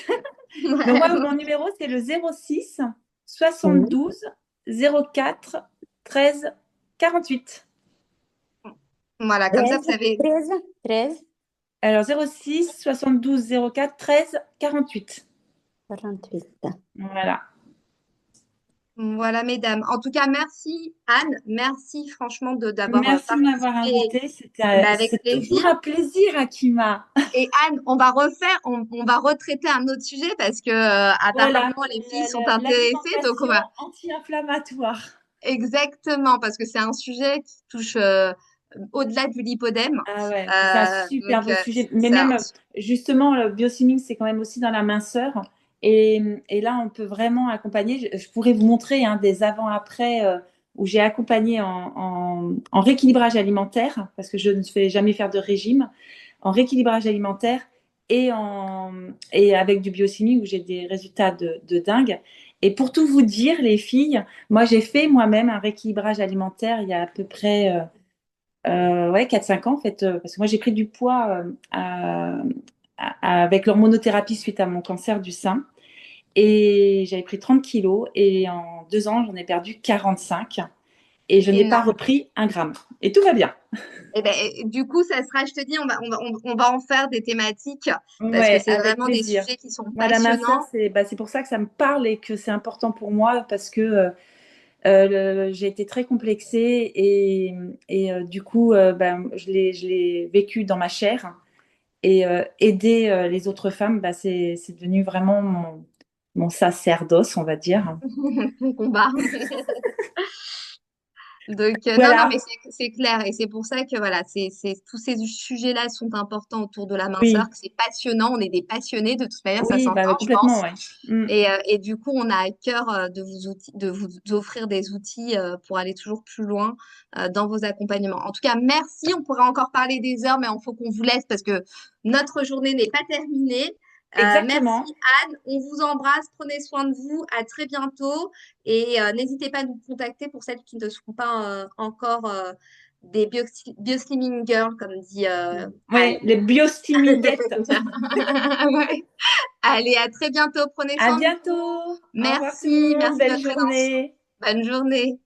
Donc, moi, mon numéro, c'est le 06 72 04 13 48. Voilà, comme ça, 13 vous savez. 13 Alors, 06 72 04 13 48. 48. Voilà. Voilà, mesdames. En tout cas, merci, Anne. Merci, franchement, d'avoir Merci de m'avoir participé. invitée. C'est Avec plaisir. toujours un plaisir, Akima. Et Anne, on va retraiter un autre sujet parce que apparemment, les filles sont intéressées. Donc, on va. Anti-inflammatoire. Exactement, parce que c'est un sujet qui touche au-delà du lipodème. Ah ouais, c'est un super Donc, beau sujet. Mais c'est même, justement, le biosimic, c'est quand même aussi dans la minceur. Et là, on peut vraiment accompagner. Je pourrais vous montrer des avant-après où j'ai accompagné en rééquilibrage alimentaire, parce que je ne fais jamais faire de régime, en rééquilibrage alimentaire et avec du biosimic où j'ai des résultats de dingue. Et pour tout vous dire, les filles, moi, j'ai fait moi-même un rééquilibrage alimentaire il y a à peu près ouais, 4-5 ans, en fait, parce que moi, j'ai pris du poids avec l'hormonothérapie suite à mon cancer du sein. Et j'avais pris 30 kilos. Et en 2 ans, j'en ai perdu 45. Et je n'ai pas énorme. repris 1 gramme. Et tout va bien. Et ben, du coup, ça sera, je te dis, on va en faire des thématiques parce que Ouais, c'est avec vraiment des plaisir. sujets qui sont Moi, la minceur, passionnants. c'est pour ça que ça me parle et que c'est important pour moi parce que j'ai été très complexée et du coup, je l'ai vécu dans ma chair. Et aider les autres femmes, c'est devenu vraiment mon sacerdoce, on va dire. Ton combat. Donc, non, non, Voilà, mais c'est clair. Et c'est pour ça que voilà, tous ces sujets-là sont importants autour de la minceur, oui, que c'est passionnant. On est des passionnés, de toute manière, ça oui, s'entend, je complètement, pense. ouais. Mm. Et du coup, on a à cœur de vous offrir des outils pour aller toujours plus loin dans vos accompagnements. En tout cas, merci. On pourrait encore parler des heures, mais il faut qu'on vous laisse parce que notre journée n'est pas terminée. Merci Exactement. Anne, on vous embrasse, prenez soin de vous, à très bientôt et n'hésitez pas à nous contacter pour celles qui ne sont pas encore des bioslimming girls, comme dit Ouais, Anne. les biostimiguettes. Ouais. Allez, à très bientôt. Prenez À soin de bientôt. vous. Au revoir tout le monde. Merci de Belle votre présence. journée. Bonne journée.